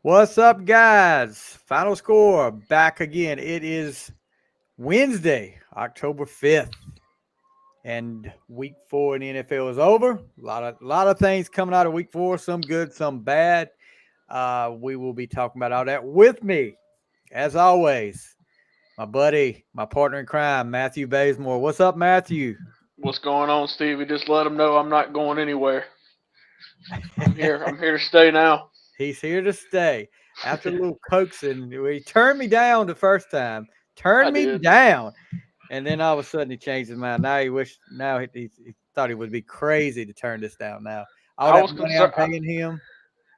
What's up, guys? Final score back again. It is Wednesday, October 5th, and week 4 in the NFL is over. A lot of things coming out of week 4, some good, some bad. We will be talking about all that with me, as always, my buddy, my partner in crime, Matthew Bazemore. What's up, Matthew? What's going on, Stevie? Just let them know I'm not going anywhere. I'm here. I'm here to stay now. He's here to stay. After a little coaxing, he turned me down the first time. I Turned me did. down. And then all of a sudden he changed his mind. Now he thought he would be crazy to turn this down now. All I that was money I'm concerned. paying him.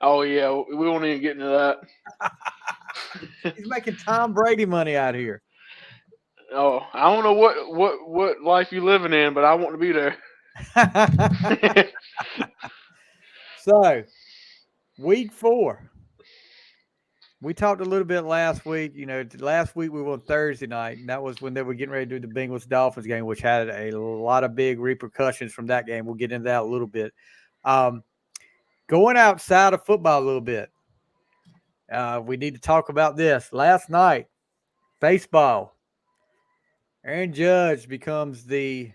Oh yeah, we won't even get into that. He's making Tom Brady money out here. Oh, I don't know what life you living in, but I want to be there. So, week 4. We talked a little bit last week. Last week we were on Thursday night, and that was when they were getting ready to do the Bengals Dolphins game, which had a lot of big repercussions from that game. We'll get into that a little bit. Um, Going outside of football a little bit, we need to talk about this. Last night, baseball. Aaron Judge becomes the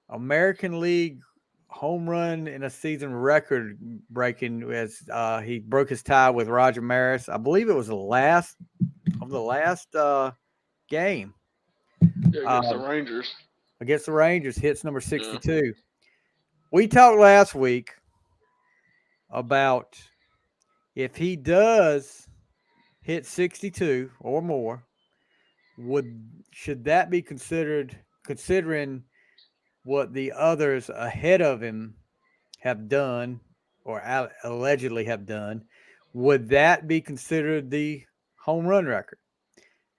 American League home run in a season record breaking as he broke his tie with Roger Maris. I believe it was the last game Yeah, against the um, Rangers. against the Rangers. Hits number Yeah. 62. We talked last week about if he does hit 62 or more, would should that be considered considering what the others ahead of him have done or allegedly have done? Would that be considered the home run record?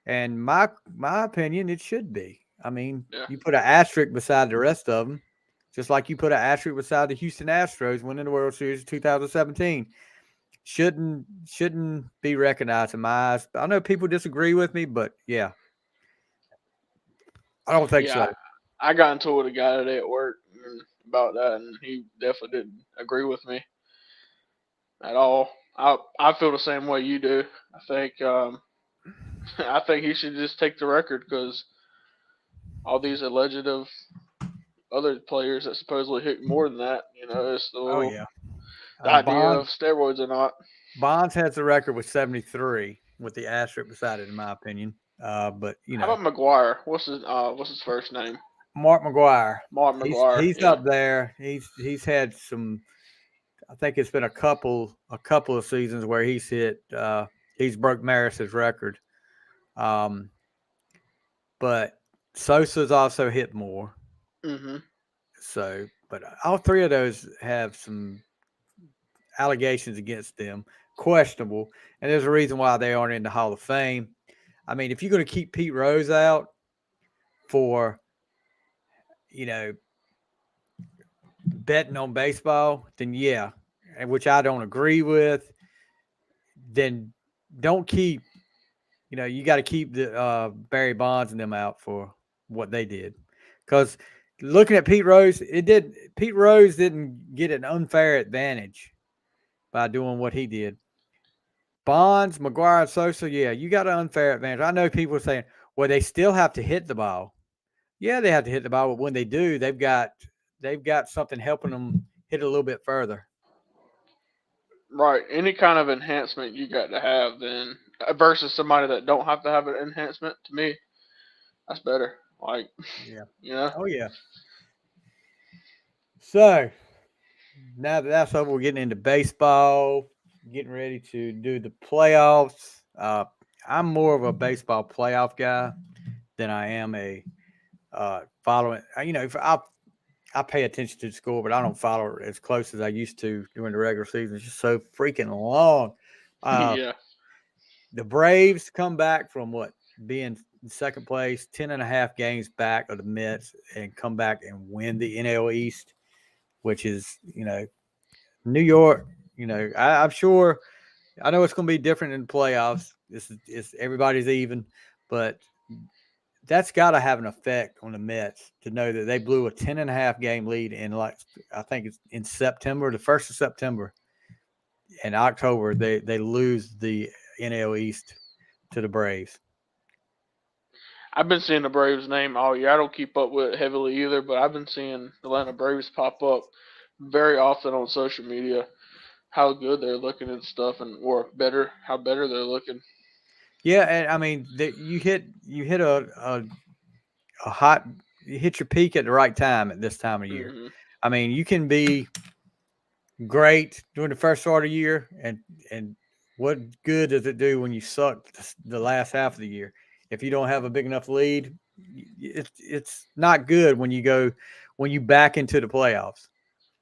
And my opinion, it should be. I mean, Yeah. you put an asterisk beside the rest of them, just like you put an asterisk beside the Houston Astros winning the World Series in 2017. Shouldn't be recognized in my eyes. I know people disagree with me, but yeah, I don't think Yeah. so. I got into it with a guy today at work about that, and he definitely didn't agree with me at all. I feel the same way you do. I think I think he should just take the record because all these alleged of other players that supposedly hit more than that. It's Oh the yeah, idea of Bonds steroids or not. Bonds has the record with 73 with the asterisk beside it, in my opinion. But How about McGuire? What's his first name? Mark McGuire, Mark he's McGuire. he's Yeah. up there. He's had some. I think it's been a couple of seasons where he's broke Maris's record. Um, but Sosa's also hit more. Mhm. So, but all three of those have some allegations against them, questionable, and there's a reason why they aren't in the Hall of Fame. I mean, if you're going to keep Pete Rose out for you know betting on baseball, then yeah, which I don't agree with. Then don't keep. You got to keep the Barry Bonds and them out for what they did, because looking at Pete Rose, Pete Rose didn't get an unfair advantage by doing what he did. Bonds, McGuire, and Sosa, yeah, you got an unfair advantage. I know people are saying, well, they still have to hit the ball. Yeah, they have to hit the ball, but when they do, they've got something helping them hit a little bit further. Right. Any kind of enhancement you got to have then versus somebody that don't have to have an enhancement. To me, that's better. Like, Yeah. you know. Oh yeah. So now that that's over, we're getting into baseball, getting ready to do the playoffs. I'm more of a baseball playoff guy than I am a following. If I pay attention to the score, but I don't follow it as close as I used to during the regular season. It's just so freaking long. Uh, Yeah. the Braves come back from what being in second place, 10 and a half games back of the Mets, and come back and win the NL East, which is New York. I'm sure. I know it's going to be different in the playoffs. It's everybody's even, but that's got to have an effect on the Mets to know that they blew a 10 and a half game lead in, like, I think it's in September, the 1st of September. in October they lose the NL East to the Braves. I've been seeing the Braves name all year. I don't keep up with it heavily either, but I've been seeing the Atlanta Braves pop up very often on social media. How good they're looking and stuff, and or better, how better they're looking. Yeah, and I mean you hit a hot you hit your peak at the right time at this time of year. Hmm. I mean, you can be great during the first part of the year, and what good does it do when you suck the last half of the year? If you don't have a big enough lead, it's not good when you back into the playoffs.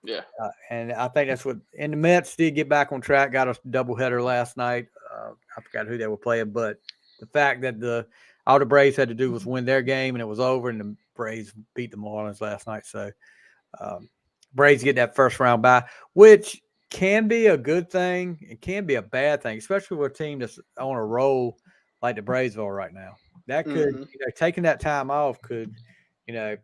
Yeah. And I think that's what. And the Mets did get back on track. Got a doubleheader last night. I forgot who they were playing, but the fact that the all the Braves had to do was win their game, and it was over. And the Braves beat the Marlins last night. So um, Braves get that first round bye, which can be a good thing. It can be a bad thing, especially with a team that's on a roll like the Braves are right now. That could, Hmm. taking that time off could, you know,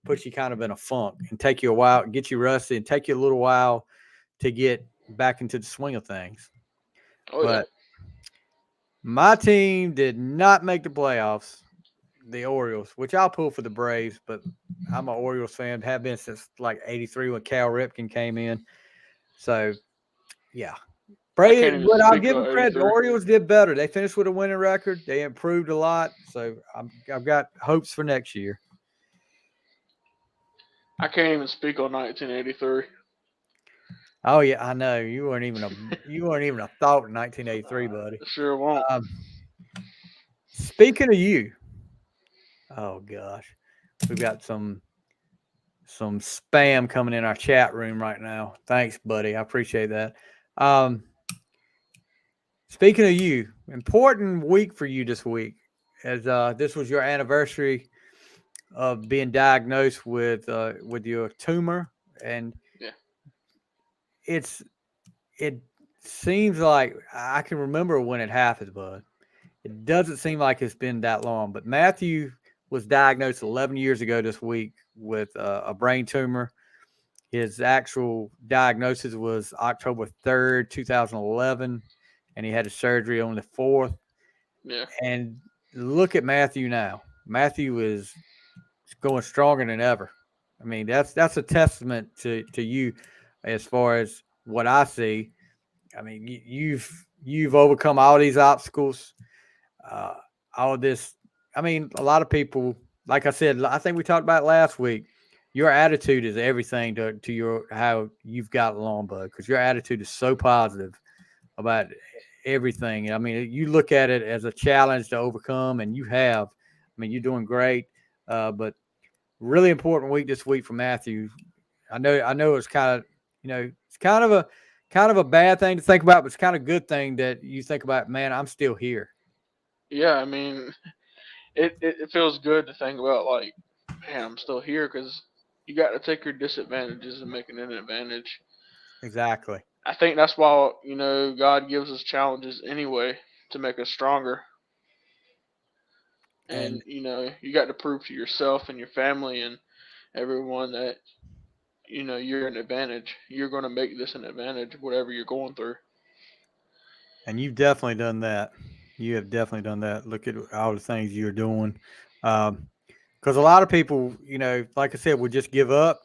put you kind of in a funk and take you a while, get you rusty, and take you a little while to get back into the swing of things. Oh yeah. But my team did not make the playoffs, the Orioles, which I'll pull for the Braves, but I'm an Orioles fan, have been since like '83 when Cal Ripken came in. So yeah, I Braves. can't even But I'll speak give them about credit. The '83. Orioles did better. They finished with a winning record. They improved a lot. So I've got hopes for next year. I can't even speak on 1983. Oh yeah, I know you weren't even a thought in 1983, buddy. Sure won't. Um, Speaking of you, oh gosh, we've got some spam coming in our chat room right now. Thanks, buddy. I appreciate that. Um, Speaking of you, important week for you this week, as this was your anniversary of being diagnosed with your tumor, and Yeah. it's it seems like I can remember when it happened, bud. It doesn't seem like it's been that long, but Matthew was diagnosed 11 years ago this week with a brain tumor. His actual diagnosis was October 3rd, 2011, and he had his surgery on the 4th. Yeah. And look at Matthew now. Matthew is going stronger than ever. I mean, that's a testament to you as far as what I see. I mean, you've overcome all these obstacles, uh, all of this. I mean, a lot of people, like I said, I think we talked about it last week. Your attitude is everything to your how you've got along, bud. Because your attitude is so positive about everything. I mean, you look at it as a challenge to overcome, and you have. I mean, you're doing great. But really important week this week for Matthew. I know it's kind of it's kind of a bad thing to think about, but it's kind of a good thing that you think about. Man, I'm still here. Yeah. I mean, it feels good to think about like, man, I'm still here because you got to take your disadvantages and make it an advantage. Exactly. I think that's why God gives us challenges anyway to make us stronger. And And you got to prove to yourself and your family and everyone that you're an advantage. You're going to make this an advantage, whatever you're going through. and you've definitely done that. You have definitely done that. Look at all the things you're doing. Because a lot of people, like I said, would just give up.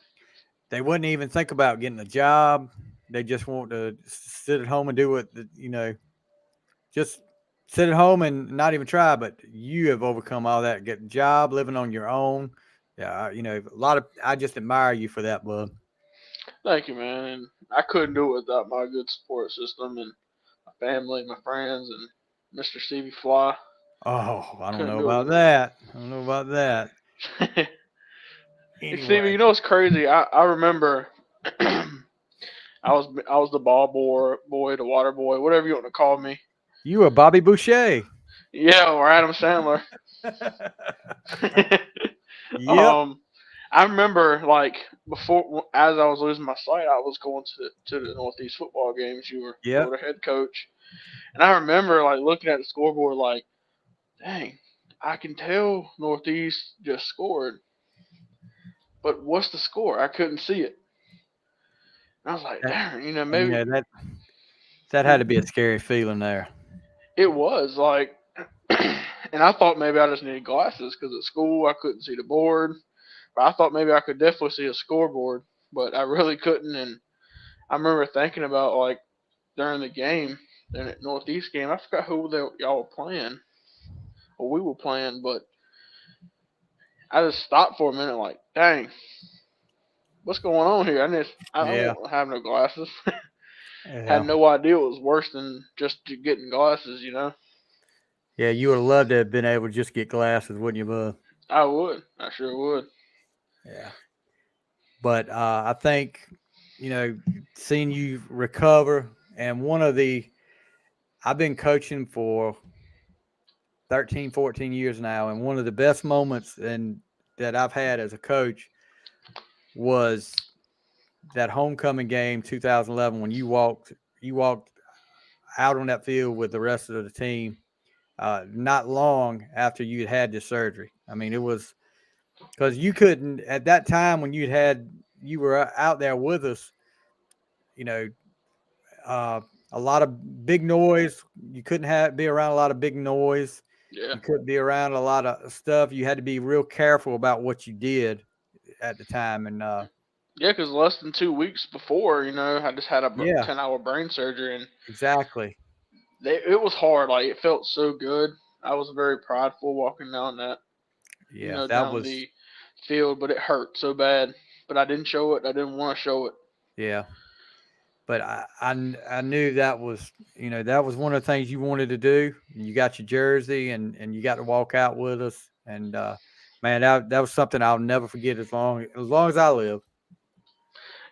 They wouldn't even think about getting a job. They just want to sit at home and do what just sit at home and not even try. But you have overcome all that. Get a job, living on your own. Yeah, a lot of. I just admire you for that, bud. Thank you, man. And I couldn't do it without my good support system and my family, my friends, and Mr. Stevie Fly. Oh, I don't Couldn't know do about that. I don't know about that. it. Hey, Stevie, Anyway, you know what's crazy? I remember I was the boy, the water boy, whatever you want to call me. you are Bobby Boucher. Yeah, or Adam Sandler. Yep. um, I remember like before, as I was losing my sight, I was going to the Northeast football games. You Yep. were the head coach, and I remember like looking at the scoreboard, like, dang, I can tell Northeast just scored, but what's the score? I couldn't see it. And I was like, That, darn, and maybe. that That had to be a scary feeling there. It was like, and I thought maybe I just needed glasses because at school I couldn't see the board. But I thought maybe I could definitely see a scoreboard, but I really couldn't. And I remember thinking about like during the game, during the Northeast game, I forgot who y'all were playing or we were playing, but I just stopped for a minute, like, dang, what's going on here? I Yeah, don't have no glasses. Had yeah, no idea it was worse than just getting glasses. yeah. You would have loved to have been able to just get glasses, wouldn't you, bud? I would, I sure would. Yeah. But I think, you know, seeing you recover, and I've been coaching for 13, 14 years now, and one of the best moments that I've had as a coach was that homecoming game 2011 when you walked out on that field with the rest of the team not long after you'd had this surgery. I mean, it was because you couldn't at that time when you were out there with us, you know, uh, a lot of big noise. You couldn't be around a lot of big noise. Yeah, You couldn't be around a lot of stuff. You had to be real careful about what you did at the time. And yeah, because less than 2 weeks before, I just had a yeah, 10-hour brain surgery, and exactly. it was hard. Like it felt so good. I was very prideful walking down Yeah, that down was the field, but it hurt so bad. But I didn't show it. I didn't want to show it. yeah. But I knew that was that was one of the things you wanted to do. You got your jersey and you got to walk out with us. And man, that was something I'll never forget as long as I live.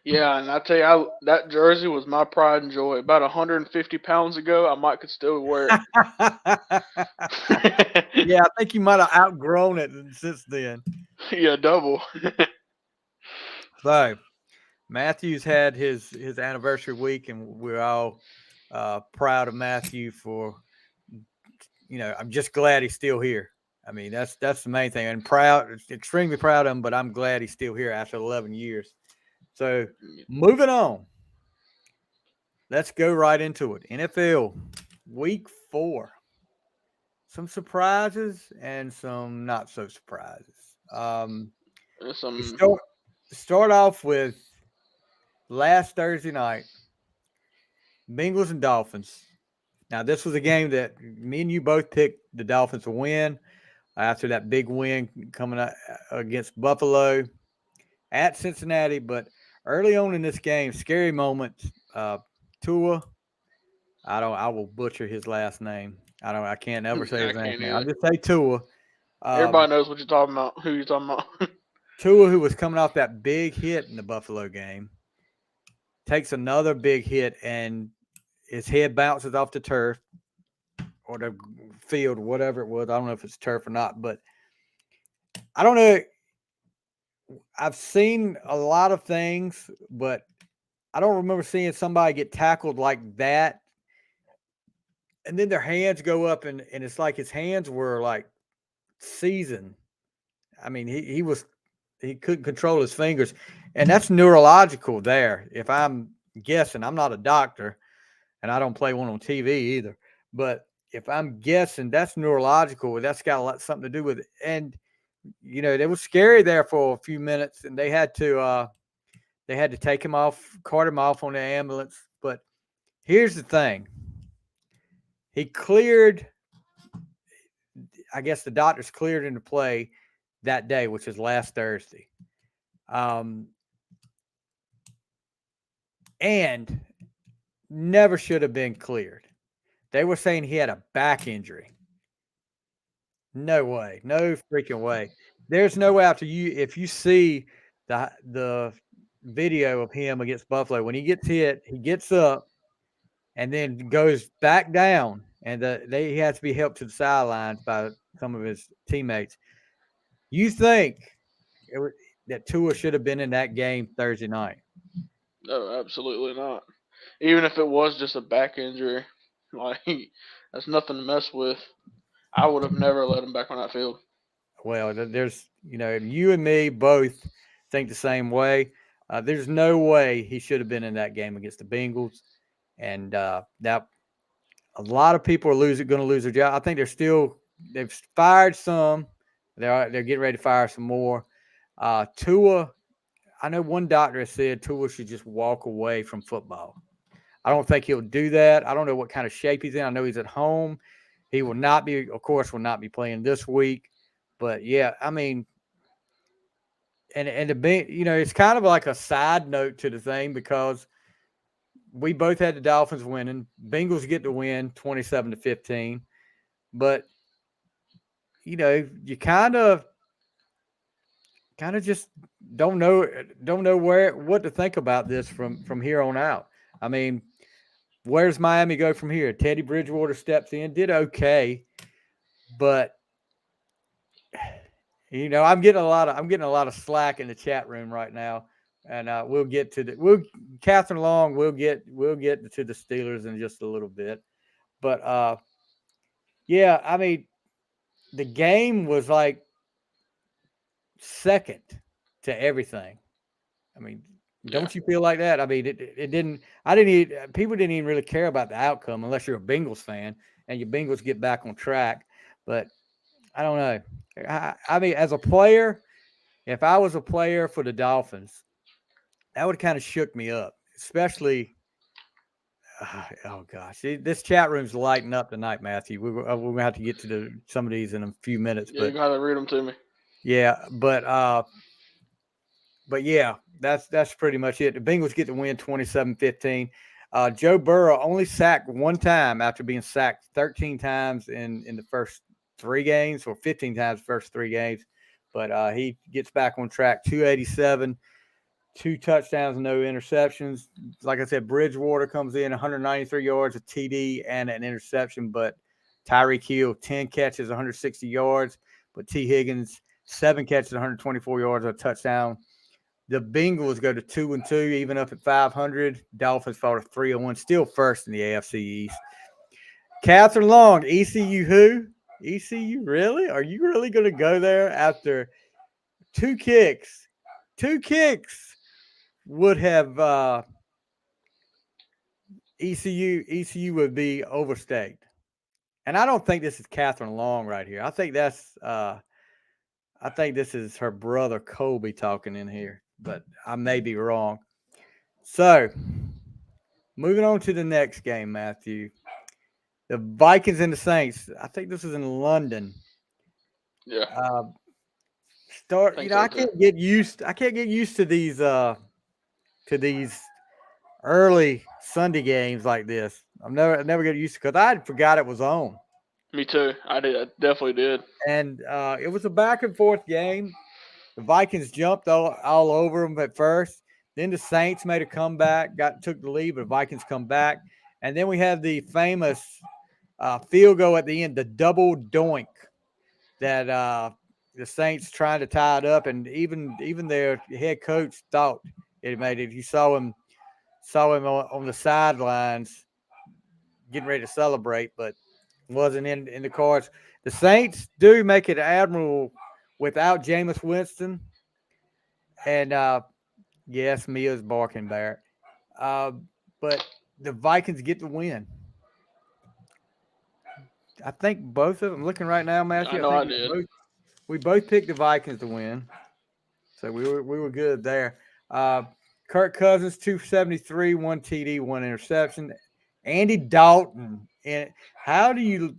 Yeah, and I tell you, that jersey was my pride and joy. About 150 pounds ago, I might could still wear it. Yeah, I think you might have outgrown it since then. Yeah, double. So Matthew's had his anniversary week, and we're all proud of Matthew for. I'm just glad he's still here. I mean, that's the main thing, and extremely proud of him. But I'm glad he's still here after 11 years. So moving on, let's go right into it. NFL Week 4. Some surprises and some not so surprises. We Some start off with last Thursday night, Bengals and Dolphins. Now, this was a game that me and you both picked the Dolphins to win after that big win coming out against Buffalo at Cincinnati. But early on in this game, scary moment. Tua, I will butcher his last name. I can't ever say I his last can't name. I'll either. just say Tua. Um, Everybody knows what you're talking about. Who you talking about? Tua, who was coming off that big hit in the Buffalo game, takes another big hit and his head bounces off the turf or the field, whatever it was. I don't know if it's turf or not, but I don't know. I've seen a lot of things, but I don't remember seeing somebody get tackled like that. And then their hands go up, and it's like his hands were like seasoned. I mean, he couldn't control his fingers, and that's neurological. There, if I'm guessing, I'm not a doctor, and I don't play one on TV either. But if I'm guessing, that's neurological. That's got something to do with it. And it was scary there for a few minutes, and they had to take him off, cart him off on the ambulance. But here's the thing: he cleared. I guess the doctors cleared him to play that day, which was last Thursday. Um, and never should have been cleared. They were saying he had a back injury. No way. No freaking way. There's no way after if you see the video of him against Buffalo, when he gets hit, he gets up and then goes back down, and he has to be helped to the sidelines by some of his teammates. You think it was, that Tua should have been in that game Thursday night? No, absolutely not. Even if it was just a back injury, like that's nothing to mess with. I would have never let him back on that field. Well, there's you and me both think the same way. There's no way he should have been in that game against the Bengals. and now a lot of people are going to lose their job. I think they've fired some. They're getting ready to fire some more. Tua, I know one doctor has said Tua should just walk away from football. I don't think he'll do that. I don't know what kind of shape he's in. I know he's at home. He will not be, of course, will not be playing this week. But yeah, I mean, and to be, it's kind of like a side note to the thing because we both had the Dolphins winning. Bengals get to win 27-15, but you kind of just don't know what to think about this from here on out. I mean, where's Miami go from here? Teddy Bridgewater steps in, did okay, but I'm getting a lot of slack in the chat room right now, and we'll get to Catherine Long. We'll get to the Steelers in just a little bit, but yeah, I mean the game was like second to everything. I mean, Yeah. don't you feel like that? I mean, it didn't. I didn't. People didn't even really care about the outcome unless you're a Bengals fan and your Bengals get back on track. But I don't know. I mean, as a player, if I was a player for the Dolphins, that would kind of shook me up, especially. Oh gosh, this chat room's lighting up tonight, Matthew. We're gonna have to get to some of these in a few minutes, Yeah, you but gotta read them to me. yeah, but yeah, that's pretty much it. The Bengals get to win 27-15. Joe Burrow only sacked one time after being sacked 13 times in the first three games, or 15 times the first three games. But he gets back on track, 287, two touchdowns, no interceptions. Like I said, Bridgewater comes in 193 yards, a TD, and an interception. But Tyreek Hill, 10 catches, 160 yards. But T. Higgins, 7 catches, 124 yards, a touchdown. The Bengals go to 2-2, even up at 500. Dolphins fall to 3-1, still first in the AFC East. Catherine Long, ECU who? ECU, really? Are you really going to go there after two kicks? Two kicks would have ECU would be overstaked. And I don't think this is Catherine Long right here. I think this is her brother Colby talking in here, but I may be wrong. So, moving on to the next game, Matthew. The Vikings and the Saints. I think this is in London. Yeah, Uh, I start. think so I too. can't get used. I can't get used to these early Sunday games like this. I never get used to because I forgot it was on, Me too. I did. I definitely did. and it was a back and forth game. The Vikings jumped all over them at first. Then the Saints made a comeback, took the lead, but the Vikings come back, and then we have the famous field goal at the end, the double doink that the Saints trying to tie it up, and even their head coach thought it made it. You saw him on the sidelines getting ready to celebrate, but wasn't in the cards. The Saints do make it admirable without Jameis Winston, and yes, Mia's barking, Barrett. Uh, but the Vikings get the win. I think both of them. Looking right now, I Matthew. I know think I did. we both picked the Vikings to win, so we were good there. Uh, Kirk Cousins 273, one TD, one interception. Andy Dalton, and how do you?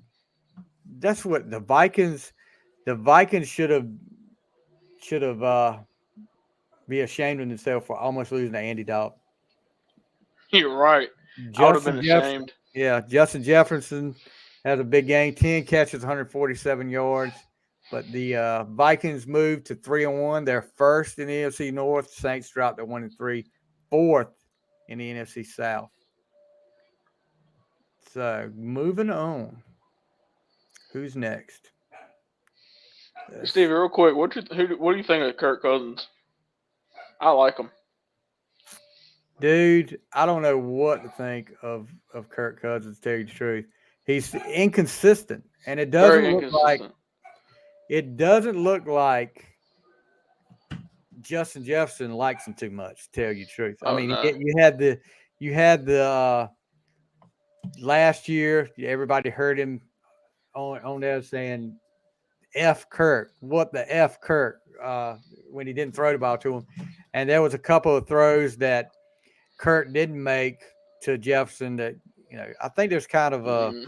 That's what the Vikings. The Vikings should have be ashamed of themselves for almost losing to Andy Dalton. You're right. I would have been Justin Jefferson, ashamed. yeah, Justin Jefferson has a big game, 10 catches, 147 yards. But the Vikings moved to 3-1. They're first in the NFC North. Saints dropped to 1-3, fourth in the NFC South. So moving on, who's next? Stevie, This real quick, what do you think of Kirk Cousins? I like him. dude, I don't know what to think of Kirk Cousins. To tell you the truth, he's inconsistent, and it doesn't Very look like inconsistent. it doesn't look like Justin Jefferson likes him too much. To tell you the truth, I Oh mean, no. you had the last year, everybody heard him on there saying F Kirk, what the F Kirk, when he didn't throw the ball to him. And there was a couple of throws that Kirk didn't make to Jefferson that, I think there's kind of Mm,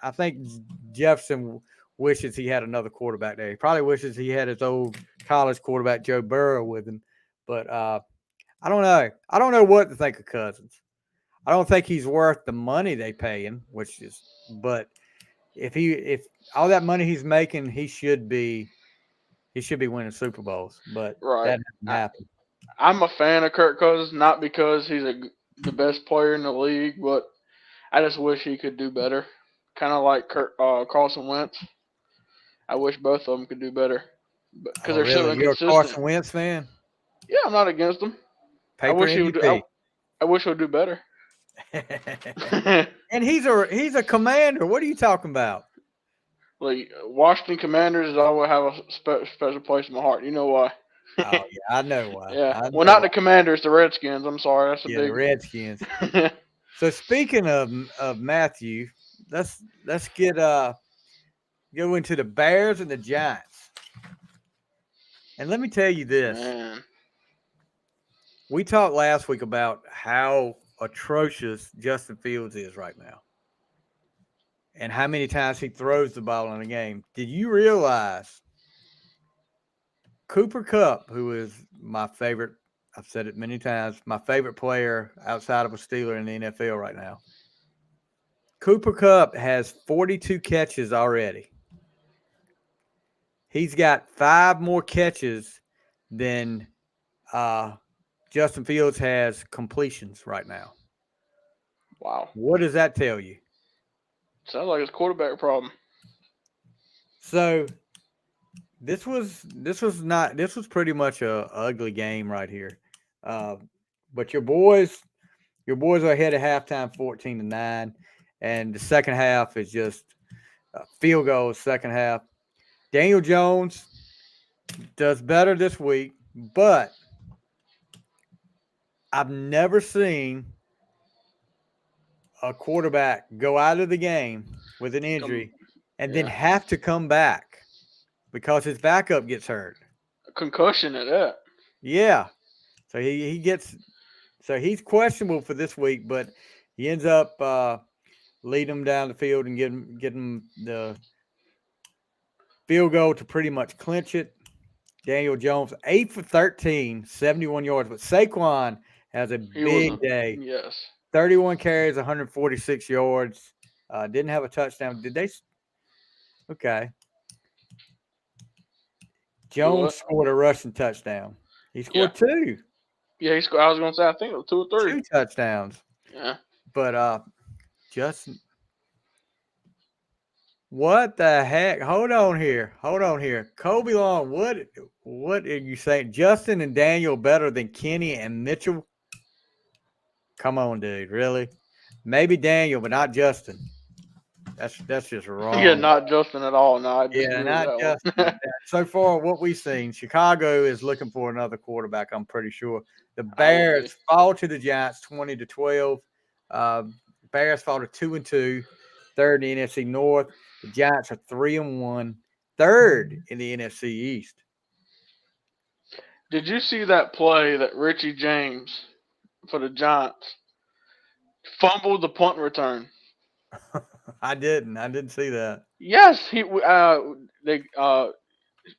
I think Jefferson wishes he had another quarterback there. He probably wishes he had his old college quarterback, Joe Burrow, with him. But I don't know. I don't know what to think of Cousins. I don't think he's worth the money they pay him, but if all that money he's making, he should be winning Super Bowls, but right. that hasn't I, happened. I'm a fan of Kirk Cousins, not because he's the best player in the league, but I just wish he could do better. Kind of like Carson Wentz. I wish both of them could do better, because Oh, they're so really? You're a inconsistent. Carson Wentz fan? Yeah, I'm not against him. I Paper wish he would. I, MVP. I wish he would do better. And he's a commander. What are you talking about? Like Washington Commanders always have a special place in my heart. You know why? Oh yeah, I know why. Yeah. I Well, know not why. the Commanders, the Redskins. I'm sorry, that's a Yeah, the big. Redskins. So speaking of Matthew, let's go into the Bears and the Giants. And let me tell you this. Man, We talked last week about how atrocious Justin Fields is right now and how many times he throws the ball in a game. Did you realize Cooper Cup, who is my favorite, I've said it many times, my favorite player outside of a Steeler in the NFL right now? Cooper Cup has 42 catches already. He's got 5 more catches than Justin Fields has completions right now. wow. What does that tell you? Sounds like it's quarterback problem. So this was pretty much a ugly game right here. Uh, but your boys are ahead at halftime, 14-9, and the second half is just field goals. Second half, Daniel Jones does better this week, but I've never seen a quarterback go out of the game with an Come, injury and then yeah, have to come back because his backup gets hurt. a concussion at that. Yeah, so he's questionable for this week, but he ends up leading them down the field and getting the field goal to pretty much clinch it. Daniel Jones, 8 for 13, 71 yards. But Saquon has a He was big a day, yes. 31 carries, 146 yards. Didn't have a touchdown. Did they? Okay. Do Jones what? scored a rushing touchdown. He Yeah, scored two, yeah. He scored. I was gonna say I think it was two or three. two touchdowns. Yeah. But Justin, what the heck? Hold on here. Hold on here. Kobe Long, what are you saying? Justin and Daniel better than Kenny and Mitchell? Come on, dude. Really? Maybe Daniel, but not Justin. That's just Yeah, wrong. not Justin at all. No, I Yeah, disagree with not that Justin. one. So far, what we've seen, Chicago is looking for another quarterback. I'm pretty sure. The I would be. Bears fall to the Giants 20-12. Uh, Bears fall to 2-2, third in the NFC North. The Giants are 3-1, third in the NFC East. Did you see that play that Richie James for the Giants fumbled the punt return? I didn't. I didn't see that. Yes, they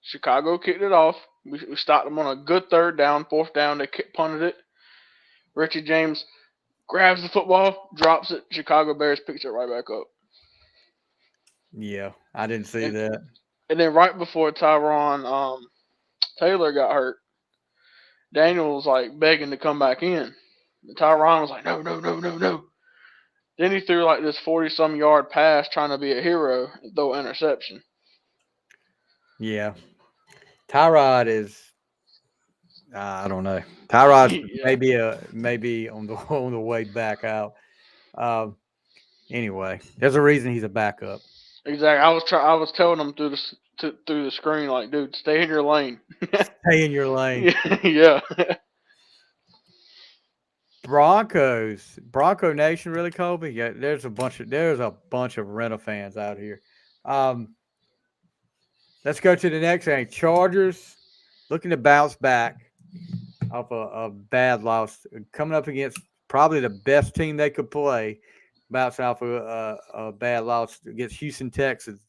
Chicago kicked it off. We stopped them on a good third down, fourth down. They punted it. Richie James grabs the football, drops it. Chicago Bears picks it right back up. Yeah, I didn't see And that. and then right before Tyron Taylor got hurt, Daniel was like begging to come back in. And Tyron was like, no, no, no, no, no. Then he threw like this 40-some-yard pass trying to be a hero and throw an interception. Yeah, Tyrod is. I don't know. Tyrod's Yeah, maybe on the on the way back out. Um, anyway, there's a reason he's a backup. exactly. I was telling him through the screen like, dude, stay in your lane. Stay in your lane. Yeah, yeah. Bronco Nation, really, Colby? Yeah, there's a bunch of rental fans out here. Um, let's go to the next thing. Chargers looking to bounce back off a bad loss, coming up against probably the best team they could play, bouncing off a bad loss against Houston Texans,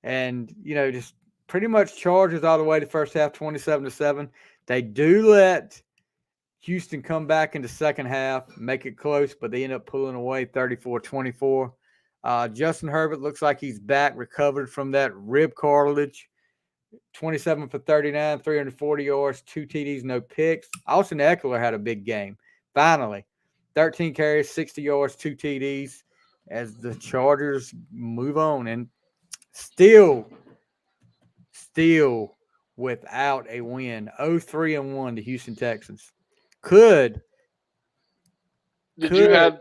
and just pretty much Chargers all the way to first half, 27-7. They do let Houston come back in the second half, make it close, but they end up pulling away 34-24. Justin Herbert looks like he's back, recovered from that rib cartilage. 27 for 39, 340 yards, 2 TDs, no picks. Austin Eckler had a big game. Finally, 13 carries, 60 yards, 2 TDs as the Chargers move on. And still without a win, 0-3-1 the Houston Texans. Could Did you could have?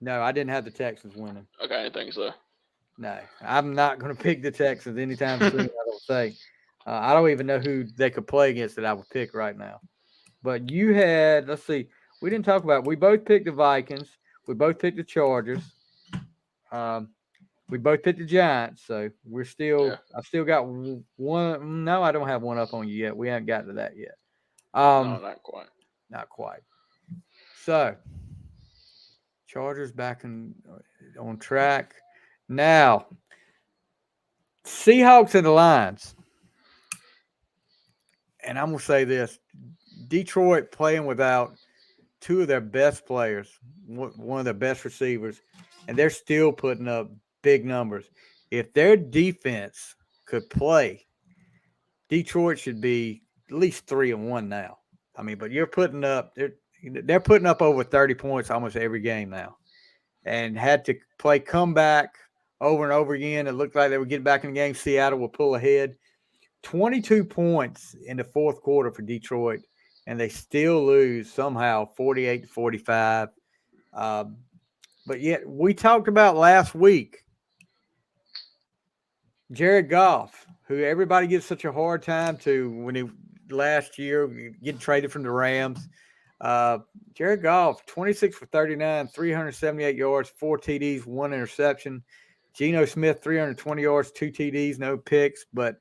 no, I didn't have the Texans winning. Okay, I didn't think so. No, I'm not going to pick the Texans anytime soon. I don't think. I don't even know who they could play against that I would pick right now. But you had, let's see, we didn't talk about. We both picked the Vikings. We both picked the Chargers. Um, we both picked the Giants. So we're still. Yeah. I've still got one. No, I don't have one up on you yet. We haven't gotten to that yet. No, not quite. Not quite. So Chargers back on track. Now, Seahawks and the Lions. And I'm going to say this. Detroit playing without two of their best players, one of their best receivers, and they're still putting up big numbers. If their defense could play, Detroit should be at least 3-1 now. I mean, but they're putting up over 30 points almost every game now, and had to play comeback over and over again. It looked like they would get back in the game. Seattle will pull ahead. 22 points in the fourth quarter for Detroit, and they still lose somehow 48-45. But yet, we talked about last week Jared Goff, who everybody gives such a hard time to when he last year getting traded from the Rams. Jared Goff, 26 for 39, 378 yards, 4 TDs, 1 interception. Geno Smith, 320 yards, 2 TDs, no picks. But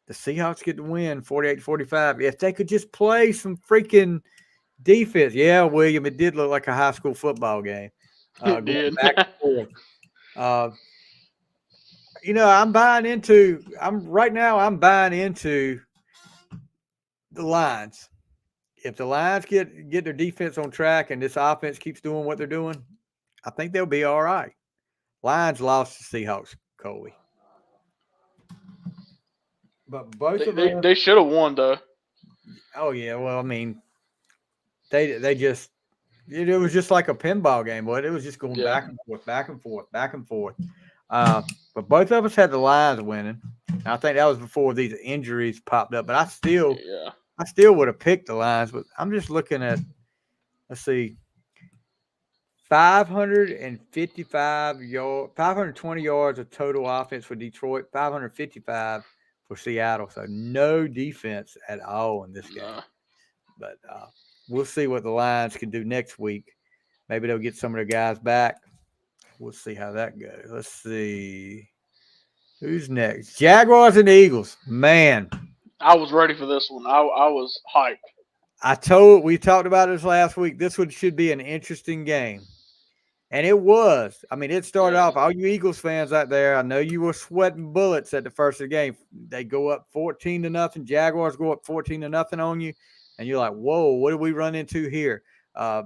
the Seahawks get the win, 48-45. If they could just play some freaking defense. Yeah, William, it did look like a high school football game. It Going did. back and forth. I'm buying into the Lions. If the Lions get their defense on track and this offense keeps doing what they're doing, I think they'll be all right. Lions lost to Seahawks, Coley. But both of them. They should have won though. Oh yeah, well, I mean, they just it was just like a pinball game, but it was just going Yeah. back and forth, back and forth, back and forth. But both of us had the Lions winning. And I think that was before these injuries popped up. But I still would have picked the Lions. But I'm just looking at, let's see, 520 yards of total offense for Detroit, 555 for Seattle. So no defense at all in this game. No. But we'll see what the Lions can do next week. Maybe they'll get some of their guys back. We'll see how that goes. Let's see. Who's next? Jaguars and Eagles. Man. I was ready for this one. I was hyped. We talked about this last week. This one should be an interesting game. And it was. I mean, it started off, all you Eagles fans out there, I know you were sweating bullets at the first of the game. They go up 14-0. Jaguars go up 14-0 on you. And you're like, whoa, what did we run into here? I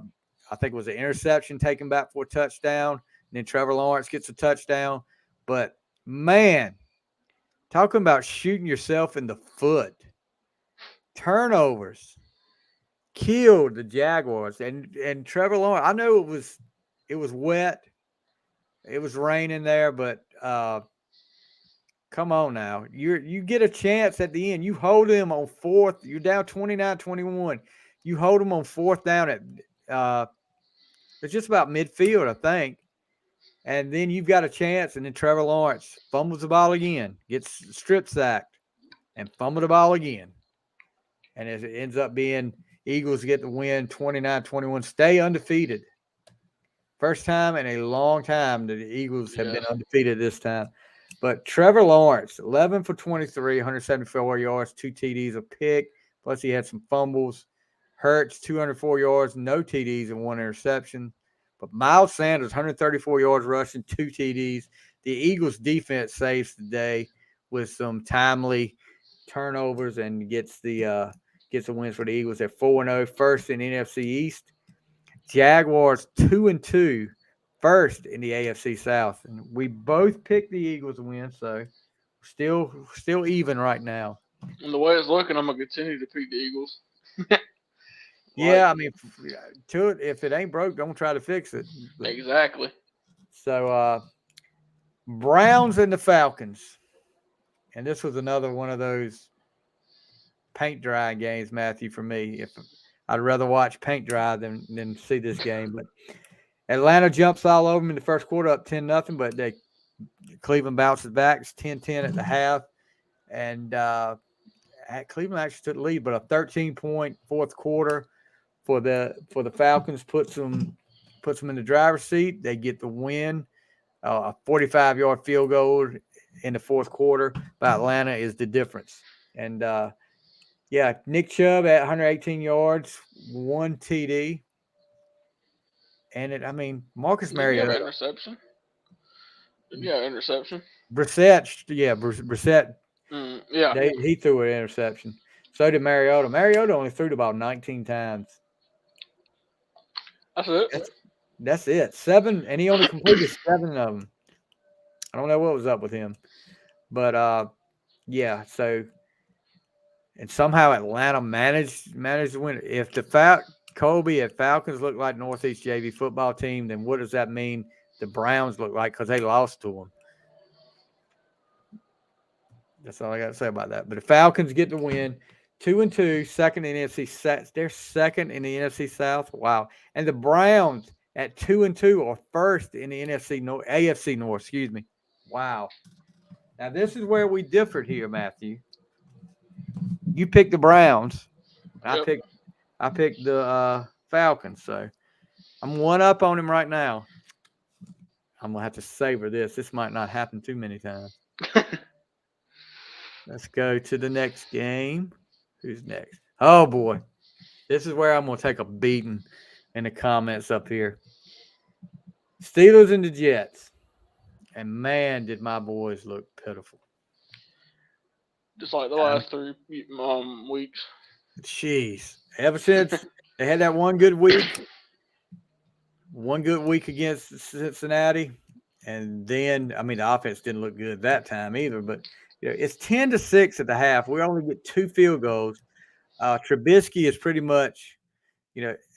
think it was an interception taken back for a touchdown. And then Trevor Lawrence gets a touchdown. But, man, talking about shooting yourself in the foot. Turnovers killed the Jaguars. And Trevor Lawrence, I know it was wet. It was raining there, but come on now. You get a chance at the end. You hold them on fourth. You're down 29-21. You hold them on fourth down at it's just about midfield, I think. And then you've got a chance, and then Trevor Lawrence fumbles the ball again, gets strip sacked, and fumbled the ball again. And it ends up being Eagles get the win 29-21, stay undefeated. First time in a long time that the Eagles have Yeah. been undefeated this time. But Trevor Lawrence, 11 for 23, 174 yards, 2 TDs, a pick. Plus, he had some fumbles. Hurts, 204 yards, no TDs, and 1 interception. But Miles Sanders, 134 yards rushing, 2 TDs. The Eagles' defense saves the day with some timely turnovers and gets the wins for the Eagles. They're 4-0, first in NFC East. Jaguars 2-2, first in the AFC South, and we both picked the Eagles to win. So still even right now. And the way it's looking, I'm gonna continue to pick the Eagles. Like Yeah, I mean, to it, if it ain't broke, don't try to fix it. But exactly. so Browns and the Falcons, and this was another one of those paint drying games, Matthew. For me, if I'd rather watch paint dry than see this game, but Atlanta jumps all over them in the first quarter, up 10-0, but Cleveland bounces back. It's 10-10 at the half, and Cleveland actually took the lead, but a 13-point fourth quarter for the Falcons puts them in the driver's seat. They get the win. A 45-yard field goal in the fourth quarter by Atlanta is the difference. And yeah, Nick Chubb at 118 yards, 1 TD. And I mean, Marcus Didn't he have an Mariota, interception? Didn't he have an interception? Brissett, Yeah, he threw an interception. So did Mariota. Mariota only threw it about 19 times. that's it. That's that's it. 7, and he only completed 7 of them. I don't know what was up with him, but yeah. So and somehow Atlanta managed to win. If Kobe and Falcons look like Northeast JV football team, then what does that mean? The Browns look like because they lost to them. That's all I got to say about that. But the Falcons get the win, 2-2, second in the NFC South. They're second in the NFC South. Wow. And the Browns at 2-2 are first in the AFC North. Excuse me. Wow. Now this is where we differed here, Matthew. You picked the Browns. I Yep. picked I picked the Falcons. So I'm one up on him right now. I'm gonna have to savor this. This might not happen too many times. Let's go to the next game. Who's next? Oh boy. This is where I'm gonna take a beating in the comments up here. Steelers and the Jets. And man, did my boys look pitiful. Just like the Um, last 3 weeks. Jeez. Ever since they had that one good week against Cincinnati, and then I mean the offense didn't look good that time either. But it's 10-6 at the half. We only get 2 field goals. Trubisky is pretty much,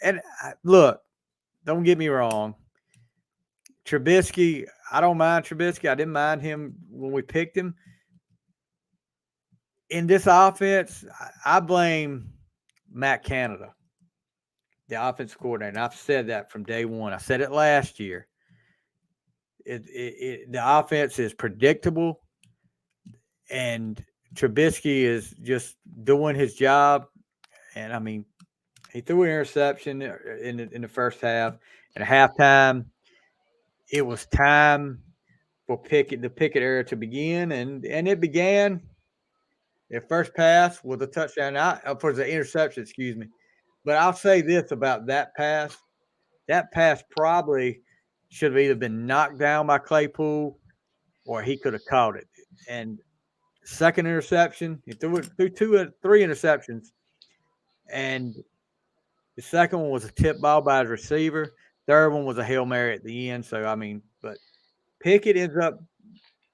and look, don't get me wrong. Trubisky, I don't mind Trubisky. I didn't mind him when we picked him. In this offense, I blame Matt Canada, the offensive coordinator. And I've said that from day one. I said it last year. The offense is predictable, and Trubisky is just doing his job. And I mean, he threw an interception in the first half. At halftime, it was time for the Pickett era to begin, and it began. Their first pass was a touchdown. For the interception, excuse me. But I'll say this about that pass. That pass probably should have either been knocked down by Claypool or he could have caught it. And second interception, he threw 3 interceptions. And the second one was a tip ball by his receiver. Third one was a Hail Mary at the end. So, I mean, but Pickett ends up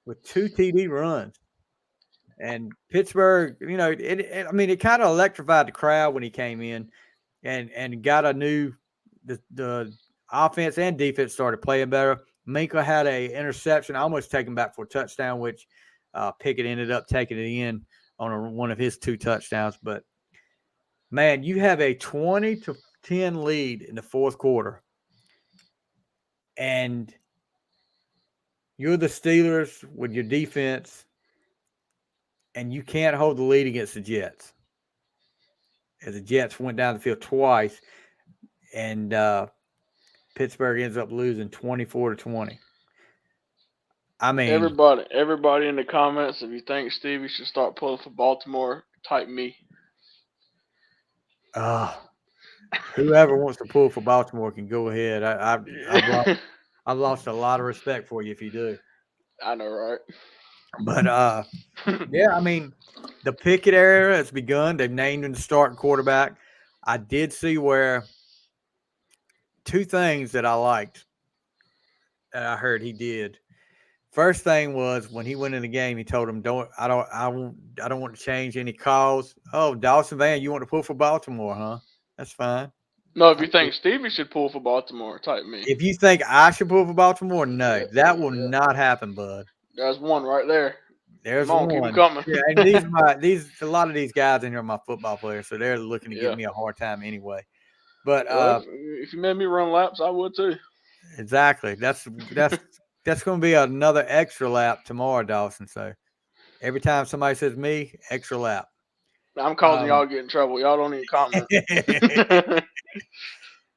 with 2 TD runs. And Pittsburgh, I mean, it kind of electrified the crowd when he came in and got the offense and defense started playing better. Minka had a interception, almost taken back for a touchdown, which Pickett ended up taking it in on one of his 2 touchdowns. But man, you have a 20-10 lead in the fourth quarter, and you're the Steelers with your defense, and you can't hold the lead against the Jets. as the Jets went down the field twice, and Pittsburgh ends up losing 24-20. I mean, Everybody in the comments, if you think Stevie should start pulling for Baltimore, type me. uh, whoever wants to pull for Baltimore can go ahead. I've lost a lot of respect for you if you do. I know, right? But yeah, I mean, the Pickett era has begun. They've named him the starting quarterback. I did see where two things that I liked that I heard he did. First thing was when he went in the game, he told him, I don't want to change any calls." Oh, Dawson Van, you want to pull for Baltimore, huh? That's fine. No, if I you think Stevie should pull for Baltimore, type me. If you think I should pull for Baltimore, no, Yeah, that will yeah. not happen, bud. There's one right there. Come There's on, keep them one. coming. Yeah, and these a lot of these guys in here are my football players, so they're looking to give Yeah. me a hard time anyway. But Well, if you made me run laps, I would too. exactly, that's going to be another extra lap tomorrow, Dawson. So every time somebody says me, extra lap. I'm causing Um, y'all to get in trouble. Y'all don't even comment.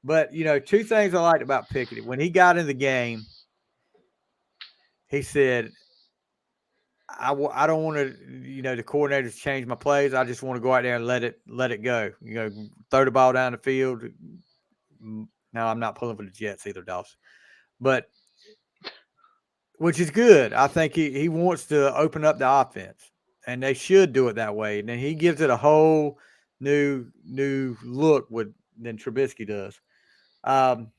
but two things I liked about Pickett when he got in the game, he said, I don't want to, the coordinators change my plays. I just want to go out there and let it go. Throw the ball down the field. Now I'm not pulling for the Jets either, Dawson, but which is good. I think he wants to open up the offense, and they should do it that way. And then he gives it a whole new look than Trubisky does.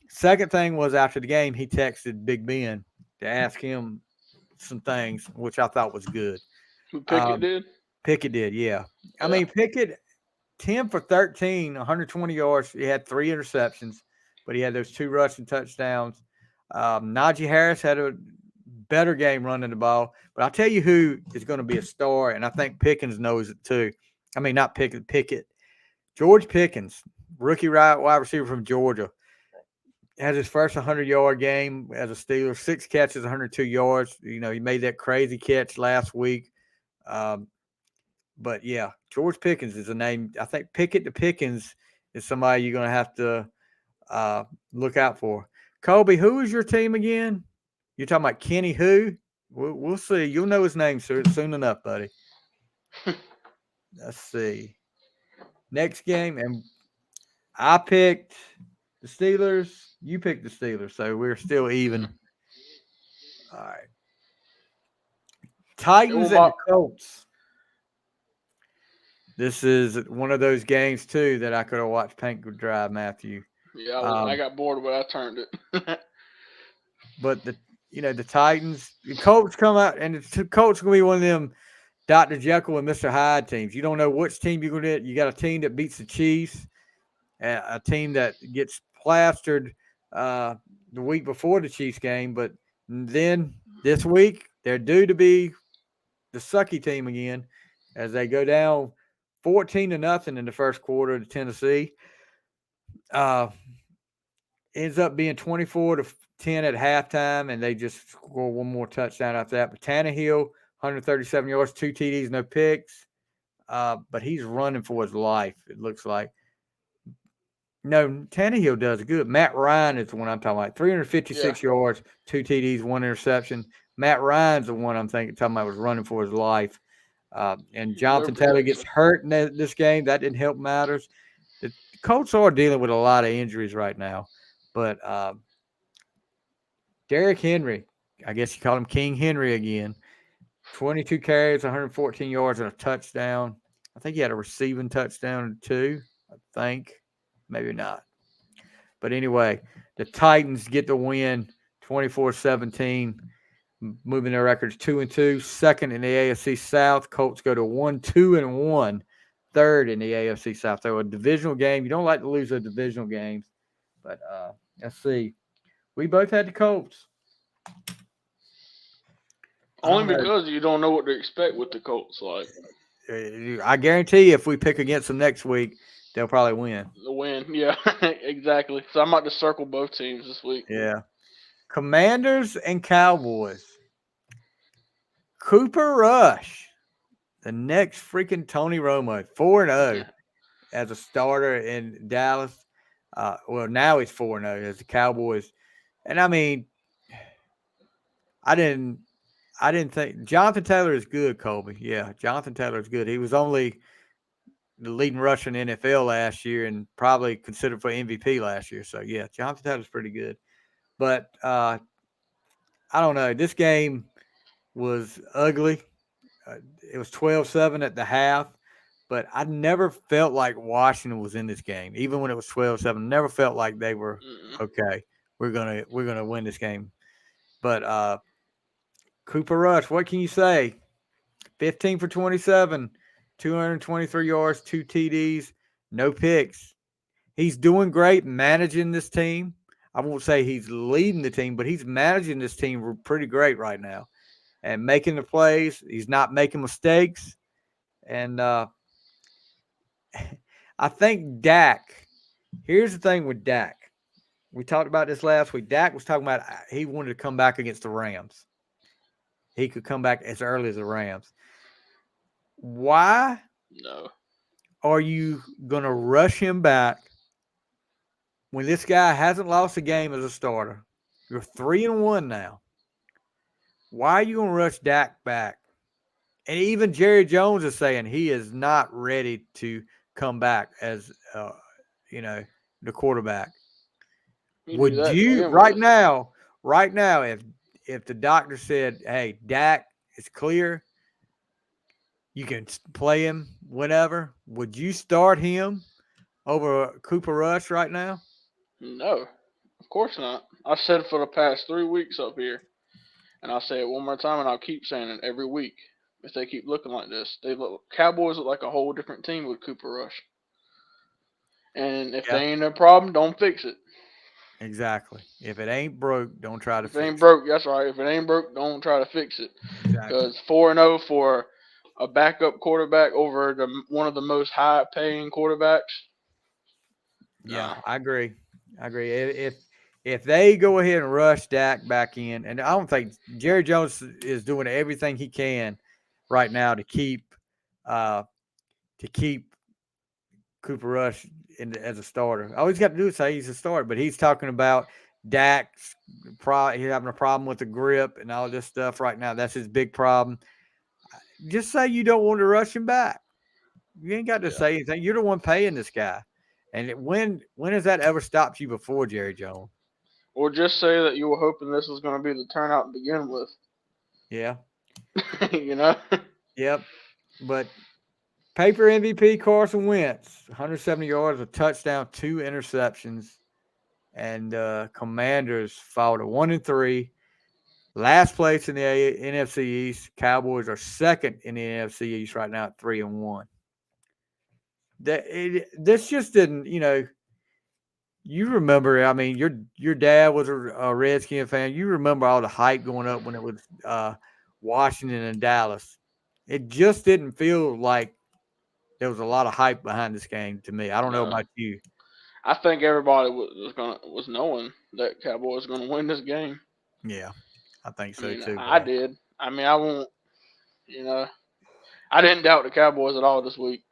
Second thing was after the game, he texted Big Ben to ask him some things, which I thought was good. Who Pickett Um, did? Pickett did, yeah. I Yeah. mean, Pickett, 10 for 13, 120 yards. He had 3 interceptions, but he had those 2 rushing touchdowns. Najee Harris had a better game running the ball. But I'll tell you who is going to be a star, and I think Pickens knows it too. I mean, not Pickett. George Pickens, rookie wide receiver from Georgia, has his first 100-yard game as a Steeler, 6 catches, 102 yards. He made that crazy catch last week. Um, but yeah, George Pickens is a name. I think Pickett to Pickens is somebody you're going to have to look out for. Colby, who is your team again? You're talking about Kenny who? We'll see. You'll know his name soon enough, buddy. Let's see. Next game, and I picked the Steelers. You picked the Steelers, so we're still even. All right. Titans and the Colts. This is one of those games too that I could have watched paint dry, Matthew. Yeah, I Um, got bored when I turned it. but the Titans, the Colts come out, and the Colts gonna be one of them Dr. Jekyll and Mr. Hyde teams. You don't know which team you're gonna get. You got a team that beats the Chiefs, a team that gets plastered the week before the Chiefs game, but then this week they're due to be the sucky team again as they go down 14-0 in the first quarter to Tennessee. Uh, ends up being 24-10 at halftime, and they just score one more touchdown after that. But Tannehill, 137 yards, 2 TDs, no picks. But he's running for his life, it looks like. No, Tannehill does good. Matt Ryan is the one I'm talking about. 356 Yeah. yards, 2 TDs, 1 interception. Matt Ryan's the one I'm talking about was running for his life. And Better Jonathan Taylor gets protection. hurt in this game. That didn't help matters. The Colts are dealing with a lot of injuries right now. But Derrick Henry, I guess you call him King Henry again. 22 carries, 114 yards, and a touchdown. I think he had a receiving touchdown too. I think. Maybe not. But anyway, the Titans get the win 24-17, moving their records 2-2, second in the AFC South. Colts go to 1-2-1, third in the AFC South. So a divisional game. You don't like to lose a divisional games. But let's see. We both had the Colts. I don't Only know. because you don't know what to expect with the Colts. Like I guarantee you, if we pick against them next week, they'll probably win. the win, yeah, exactly. So I'm about to circle both teams this week. Yeah. Commanders and Cowboys. Cooper Rush, the next freaking Tony Romo, 4-0. as a starter in Dallas. Well, now he's 4-0 as the Cowboys. And I mean, I didn't I didn't think Jonathan Taylor is good, Colby. Yeah, Jonathan Taylor is good. He was only the leading rusher in the NFL last year and probably considered for MVP last year. So yeah, Jonathan Taylor's pretty good. But I don't know. This game was ugly. It was 12-7 at the half, but I never felt like Washington was in this game, even when it was 12-7. Never felt like they were Mm-mm. okay. We're gonna win this game. But Cooper Rush, what can you say? 15 for 27, 223 yards, two TDs, no picks. He's doing great managing this team. I won't say he's leading the team, but he's managing this team pretty great right now and making the plays. He's not making mistakes. And I think Dak, here's the thing with Dak. We talked about this last week. Dak was talking about he wanted to come back against the Rams. He could come back as early as the Rams. Why No. are you going to rush him back when this guy hasn't lost a game as a starter? You're 3-1 now. Why are you going to rush Dak back? And even Jerry Jones is saying he is not ready to come back as you know the quarterback. He knew Would that to you begin with. right now, if the doctor said, "Hey, Dak is clear, you can play him whenever," would you start him over Cooper Rush right now? No, of course not. I've said it for the past 3 weeks up here, and I'll say it one more time, and I'll keep saying it every week. If they keep looking like this, Cowboys look like a whole different team with Cooper Rush. And if Yeah, they ain't a problem, don't fix it. exactly. If it ain't broke, don't try to If it ain't fix it. broke, that's right. If it ain't broke, don't try to fix it. Exactly. Because 4-0 for a backup quarterback over one of the most high-paying quarterbacks, Yeah, nah. I agree. I agree. If they go ahead and rush Dak back in, and I don't think Jerry Jones is doing everything he can right now uh to keep Cooper Rush as a starter. All he's got to do is say he's a starter, but he's talking about Dak's he's having a problem with the grip and all this stuff right now. That's his big problem. Just say you don't want to rush him back. You ain't got to Yeah. say anything. You're the one paying this guy. And when has that ever stopped you before, Jerry Jones? Or just say that you were hoping this was going to be the turnout to begin with. Yeah. you know? Yep. But paper MVP Carson Wentz, 170 yards, a touchdown, two interceptions, and Commanders fall to 1-3. Last place in the NFC East. Cowboys are second in the NFC East right now at 3-1. This just didn't, you remember. I mean, your dad was a Redskin fan. You remember all the hype going up when it was Washington and Dallas. It just didn't feel like there was a lot of hype behind this game to me. I don't know No. about you. I think everybody was knowing that Cowboys was going to win this game. Yeah, I think I so mean, too, I bro. did. I mean, I won't, you know, I didn't doubt the Cowboys at all this week.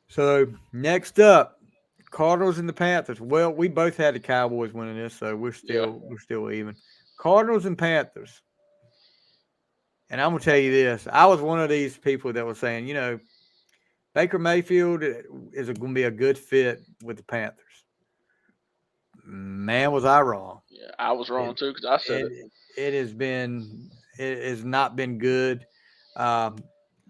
So next up, Cardinals and the Panthers. Well, we both had the Cowboys winning this, so Yeah. we're still even. Cardinals and Panthers. And I'm gonna tell you this: I was one of these people that was saying, Baker Mayfield is going to be a good fit with the Panthers. Man, was I wrong. Yeah. I was It wrong too because I said it. it has not been good. Um,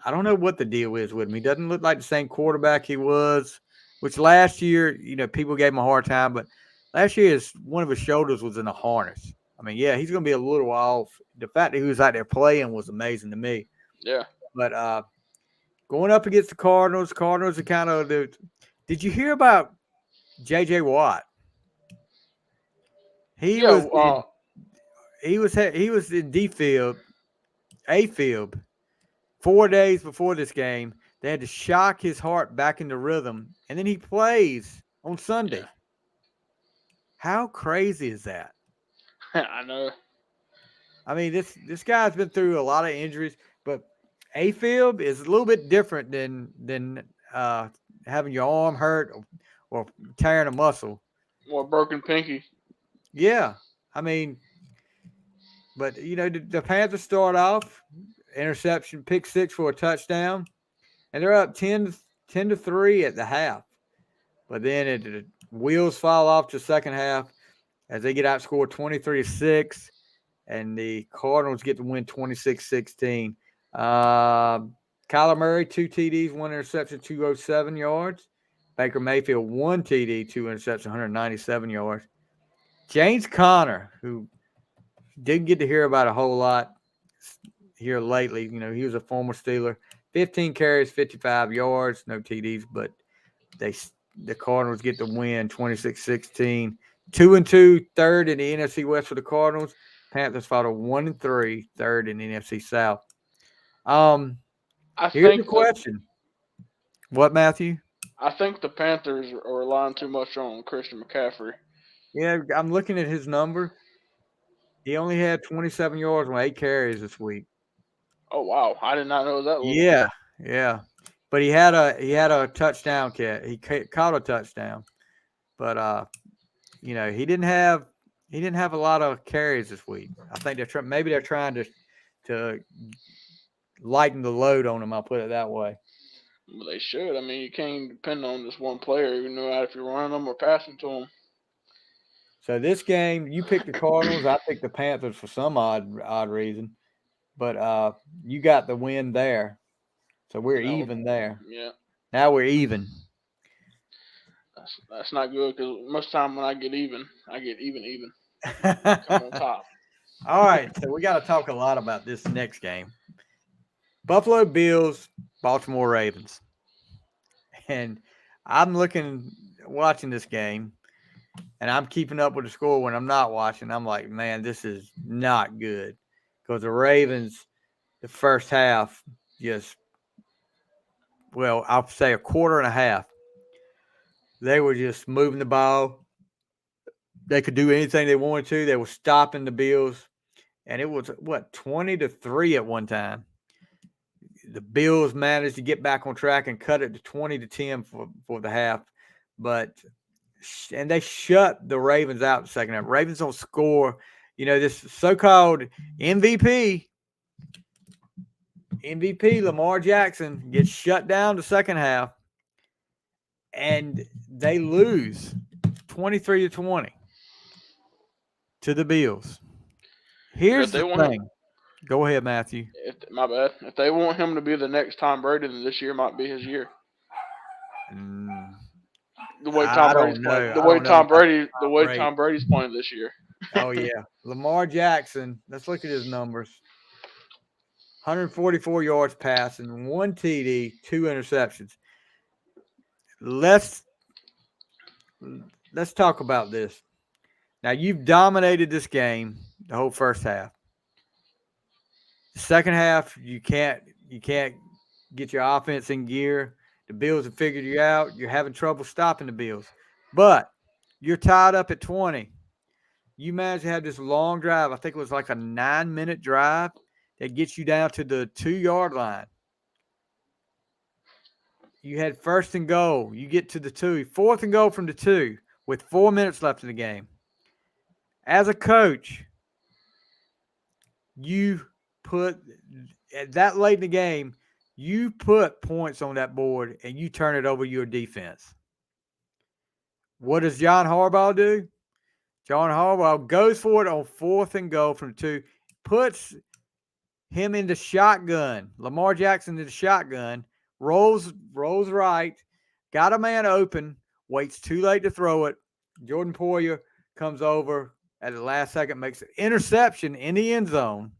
I don't know what the deal is with him. He doesn't look like the same quarterback he was, which last year, people gave him a hard time, but last year one of his shoulders was in a harness. I mean, yeah, he's going to be a little off. The fact that he was out there playing was amazing to me. Yeah. But going up against the Cardinals are kind of the. Did you hear about J.J. Watt? He Yeah. was in he was in A field 4 days before this game. They had to shock his heart back into rhythm, and then he plays on Yeah. Sunday. How crazy is that? I know. I mean, this guy's been through a lot of injuries, but A field is a little bit different than uh, having your arm hurt or tearing a muscle. Or broken pinky. Yeah, I mean, but the Panthers start off interception, pick six for a touchdown, and they're up 10-3 at the half. But then the wheels fall off the second half as they get outscored 23-6, and the Cardinals get to win 26-16. Kyler Murray, 2 TDs, 1 interception, 207 yards. Baker Mayfield, 1 TD, 2 interceptions, 197 yards. James Conner, who didn't get to hear about a whole lot here lately. He was a former Steeler. 15 carries, 55 yards, no TDs, but the Cardinals get the win 26-16. 2-2, third in the NFC West for the Cardinals. Panthers fought a 1-3, third in the NFC South. I Here's the think the question. What, Matthew? I think the Panthers are relying too much on Christian McCaffrey. Yeah, I'm looking at his number. He only had 27 yards on 8 carries this week. Oh wow, I did not know it was that little. Yeah, yeah. But he had a touchdown catch. He caught a touchdown. But he didn't have a lot of carries this week. I think maybe they're trying to lighten the load on him. I'll put it that way. Well, they should. I mean, you can't depend on this one player, even know if you're running them or passing to them. So this game, you picked the Cardinals. I picked the Panthers for some odd reason, but you got the win there. So we're No, even there. yeah, Now we're even. that's not good because most time when I get even. Come on All top. right, so we got to talk a lot about this next game. Buffalo Bills, Baltimore Ravens. And I'm watching this game, and I'm keeping up with the score when I'm not watching. I'm like, man, this is not good. Because the Ravens, the first half, I'll say a quarter and a half, they were just moving the ball. They could do anything they wanted to. They were stopping the Bills. And it was, 20-3 at one time. The Bills managed to get back on track and cut it to 20-10 for the half. And they shut the Ravens out in the second half. Ravens don't score. This so-called MVP, Lamar Jackson, gets shut down the second half, and they lose 23-20 to the Bills. Here's If they the want him, thing. Go ahead, Matthew. my bad. If they want him to be the next Tom Brady, then this year might be his year. Mm, The way I Tom Brady's don't playing, know. I don't know about The way Brady. Tom Brady's playing this year. Oh, yeah. Lamar Jackson, let's look at his numbers. 144 yards passing, 1 TD, 2 interceptions. Let's talk about this. Now, you've dominated this game the whole first half. The second half, you can't get your offense in gear. The Bills have figured you out. You're having trouble stopping the Bills. But you're tied up at 20. You managed to have this long drive. I think it was like a 9-minute drive that gets you down to the 2-yard line. You had first and goal. You get to the 2. Fourth and goal from the 2 with 4 minutes left in the game. As a coach, you put that late in the game, you put points on that board and you turn it over your defense. What does John Harbaugh do? John Harbaugh goes for it on fourth and goal from 2, puts him into shotgun. Lamar Jackson into shotgun, rolls right, got a man open, waits too late to throw it. Jordan Poyer comes over at the last second, makes an interception in the end zone.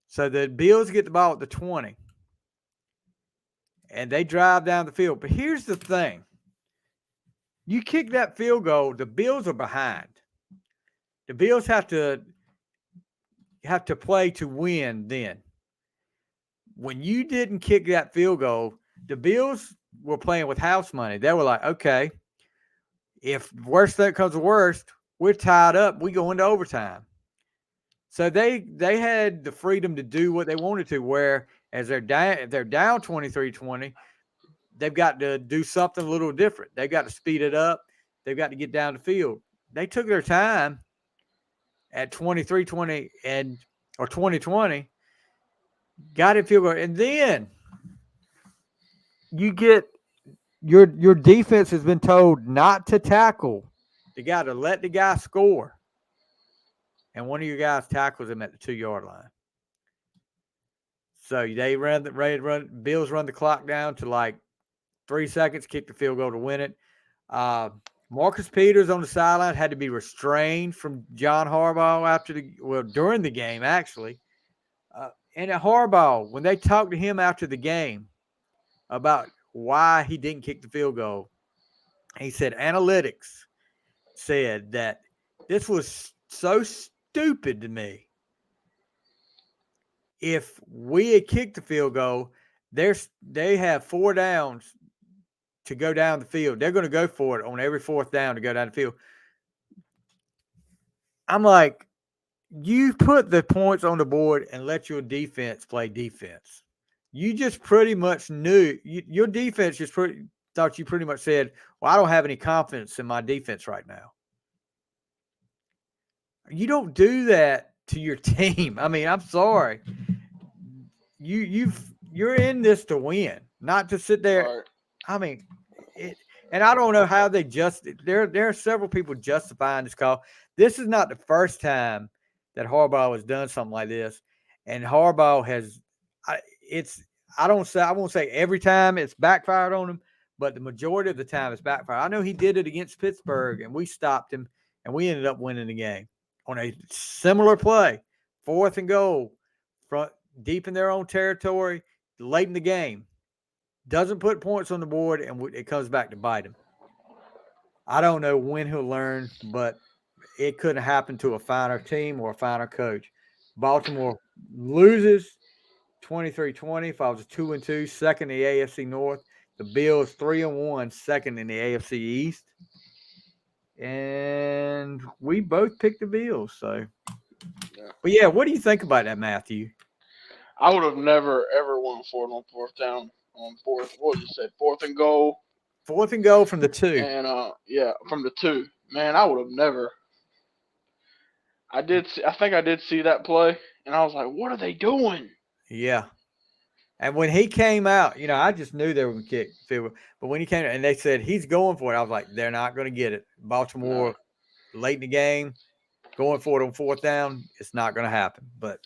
So the Bills get the ball at the 20. And they drive down the field. But here's the thing. You kick that field goal, the Bills are behind. The Bills have to play to win then. When you didn't kick that field goal, the Bills were playing with house money. They were like, okay, if worst that comes to worst, we're tied up. We go into overtime. So they had the freedom to do what they wanted to, where as they're down 23-20, they've got to do something a little different. They've got to speed it up. They've got to get down the field. They took their time at 23-20 and or 2020, got it field goal, and then you get your defense has been told not to tackle. They got to let the guy score, and one of your guys tackles him at the 2 yard line. So they Bills run the clock down to like 3 seconds, kick the field goal to win it. Marcus Peters on the sideline had to be restrained from John Harbaugh during the game actually. And at Harbaugh, when they talked to him after the game about why he didn't kick the field goal, he said analytics said that this was so stupid to me. If we had kicked the field goal, they have 4 downs to go down the field. They're going to go for it on every 4th down to go down the field. I'm like, you put the points on the board and let your defense play defense. You just pretty much knew your defense thought you pretty much said, well, I don't have any confidence in my defense right now. You don't do that to your team. I mean, I'm sorry. You're in this to win, not to sit there. Right. I mean, and I don't know how they there are several people justifying this call. This is not the first time that Harbaugh has done something like this, and Harbaugh has. I won't say every time it's backfired on him, but the majority of the time it's backfired. I know he did it against Pittsburgh, and we stopped him, and we ended up winning the game on a similar play, 4th and goal, front deep in their own territory, late in the game. Doesn't put points on the board, and it comes back to bite him. I don't know when he'll learn, but it couldn't happen to a finer team or a finer coach. Baltimore loses 23-20, falls to 2-2, second in the AFC North. The Bills 3-1, second in the AFC East. And we both picked the Bills. So, Yeah. But yeah, what do you think about that, Matthew? I would have never ever won for it on 4th down. On 4th, what did you say? 4th and goal. 4th and goal from the 2. And yeah, from the 2. Man, I would have never. I think I did see that play, and I was like, "What are they doing?" Yeah. And when he came out, I just knew they were going to kick field. But when he came out and they said he's going for it, I was like, they're not going to get it. Baltimore, late in the game, going for it on 4th down, it's not going to happen. But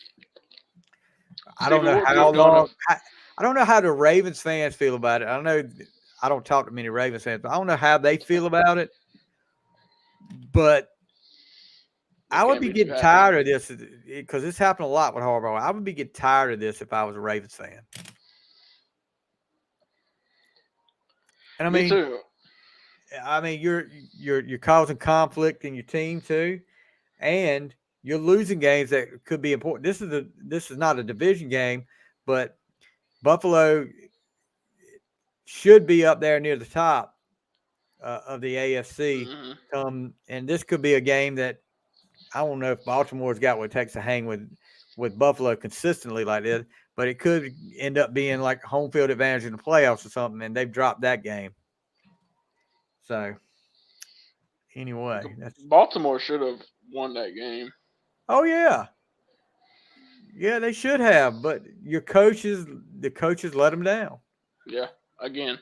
I don't know how long. I don't know how the Ravens fans feel about it. I know I don't talk to many Ravens fans, but I don't know how they feel about it. But I would be getting tired of this because this happened a lot with Harbaugh. I would be getting tired of this if I was a Ravens fan. And Me too. I mean, you're causing conflict in your team too, and you're losing games that could be important. This is not a division game, but Buffalo should be up there near the top of the AFC. Mm-hmm. And this could be a game that I don't know if Baltimore's got what it takes to hang with Buffalo consistently like this, but it could end up being like home field advantage in the playoffs or something, and they've dropped that game. So, anyway. Baltimore should have won that game. Oh, yeah. Yeah, they should have, but the coaches let them down. Yeah, again.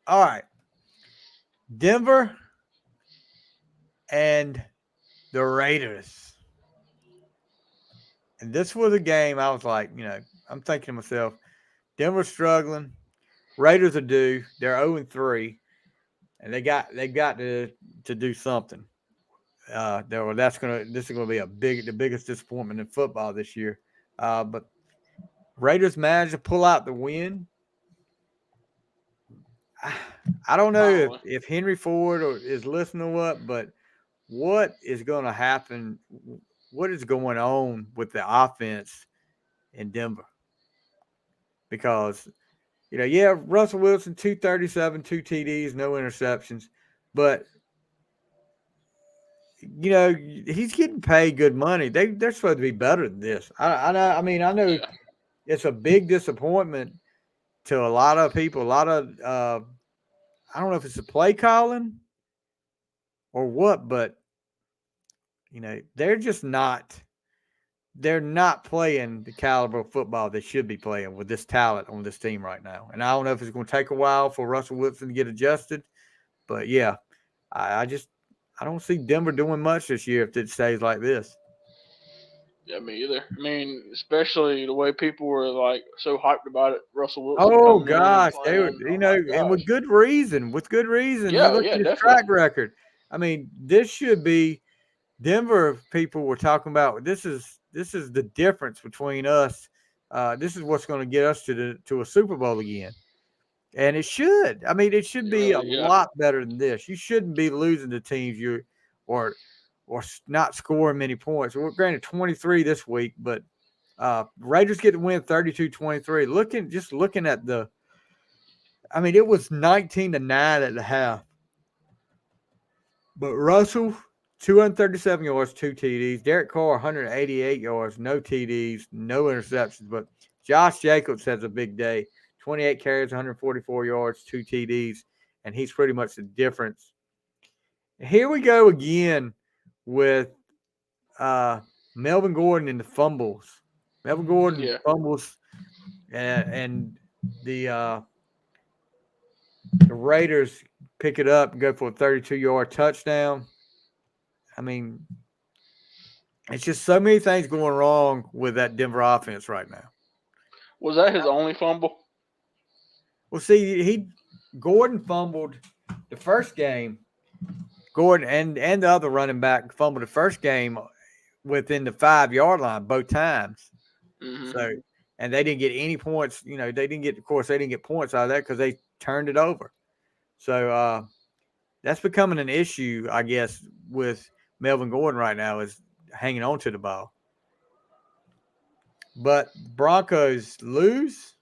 All right. Denver and the Raiders. And this was a game I was like, I'm thinking to myself, Denver's struggling. Raiders are due. They're 0-3. And they've got to do something. This is gonna be the biggest disappointment in football this year. But Raiders managed to pull out the win. I don't know if Henry Ford is listening or what, but what is going to happen? What is going on with the offense in Denver? Because, Russell Wilson, 237, 2 TDs, no interceptions. But, he's getting paid good money. They're supposed to be better than this. I know Yeah. it's a big disappointment to a lot of people. A lot of I don't know if it's the play calling or what, but they're just not. They're not playing the caliber of football they should be playing with this talent on this team right now. And I don't know if it's going to take a while for Russell Wilson to get adjusted, but yeah, I just I don't see Denver doing much this year if it stays like this. Yeah, me either. I mean, especially the way people were like so hyped about it, Russell Wilson Oh coming in and gosh, they were, playing. Oh my and gosh. with good reason. With good reason. You Yeah, look yeah, at his definitely. track record. I mean, this should be Denver people were talking about. This is the difference between us. This is what's going to get us to a Super Bowl again. And it should. I mean, it should be a Really, yeah. lot better than this. You shouldn't be losing to teams or not scoring many points. We're granted 23 this week, but Raiders get to win 32-23. Looking at I mean, it was 19-9 at the half. But Russell, 237 yards, 2 TDs. Derek Carr, 188 yards, no TDs, no interceptions. But Josh Jacobs has a big day. 28 carries, 144 yards, 2 TDs, and he's pretty much the difference. Here we go again with Melvin Gordon and the fumbles. Melvin Gordon Yeah. fumbles, and the Raiders pick it up and go for a 32-yard touchdown. I mean, it's just so many things going wrong with that Denver offense right now. Was that his only fumble? Well, see, Gordon fumbled the first game. Gordon and the other running back fumbled the first game within the 5-yard line both times. Hmm. So, and they didn't get any points. They didn't get. Of course, they didn't get points out of that because they turned it over. So that's becoming an issue, I guess, with Melvin Gordon right now is hanging on to the ball. But Broncos lose,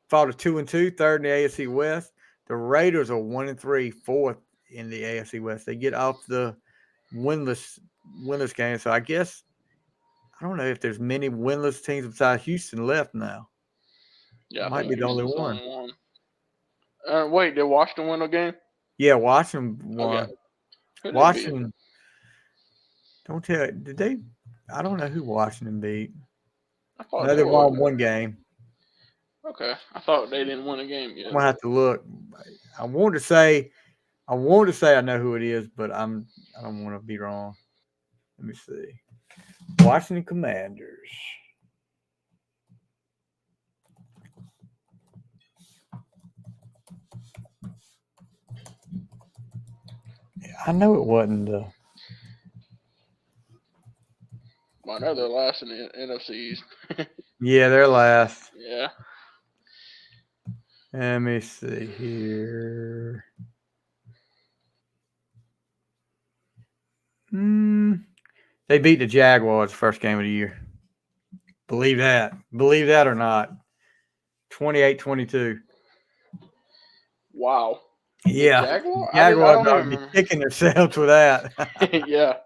fall to 2-2, third in the AFC West. The Raiders are 1-3, fourth in the AFC West. They get off the winless game. So I guess I don't know if there's many winless teams besides Houston left now. Yeah, I Might be think the only Houston's the one. only one. Wait, did Washington win a game? Yeah, Washington Okay. won. Who they beat? Washington. Don't tell. Did they? I don't know who Washington beat. I thought No, they they won won. one game. Okay, I thought they didn't win a game I'm yet. gonna have to look. I want to say, I know who it is, but I don't want to be wrong. Let me see. Washington Commanders. I know it wasn't the. Well, I know they're last in the NFC East. Yeah, they're last. Yeah. Let me see here. They beat the Jaguars first game of the year. Believe that. Believe that or not. 28-22. Wow. The Yeah. Jaguar? I Jaguars don't ought even to be remember. kicking themselves with that. Yeah.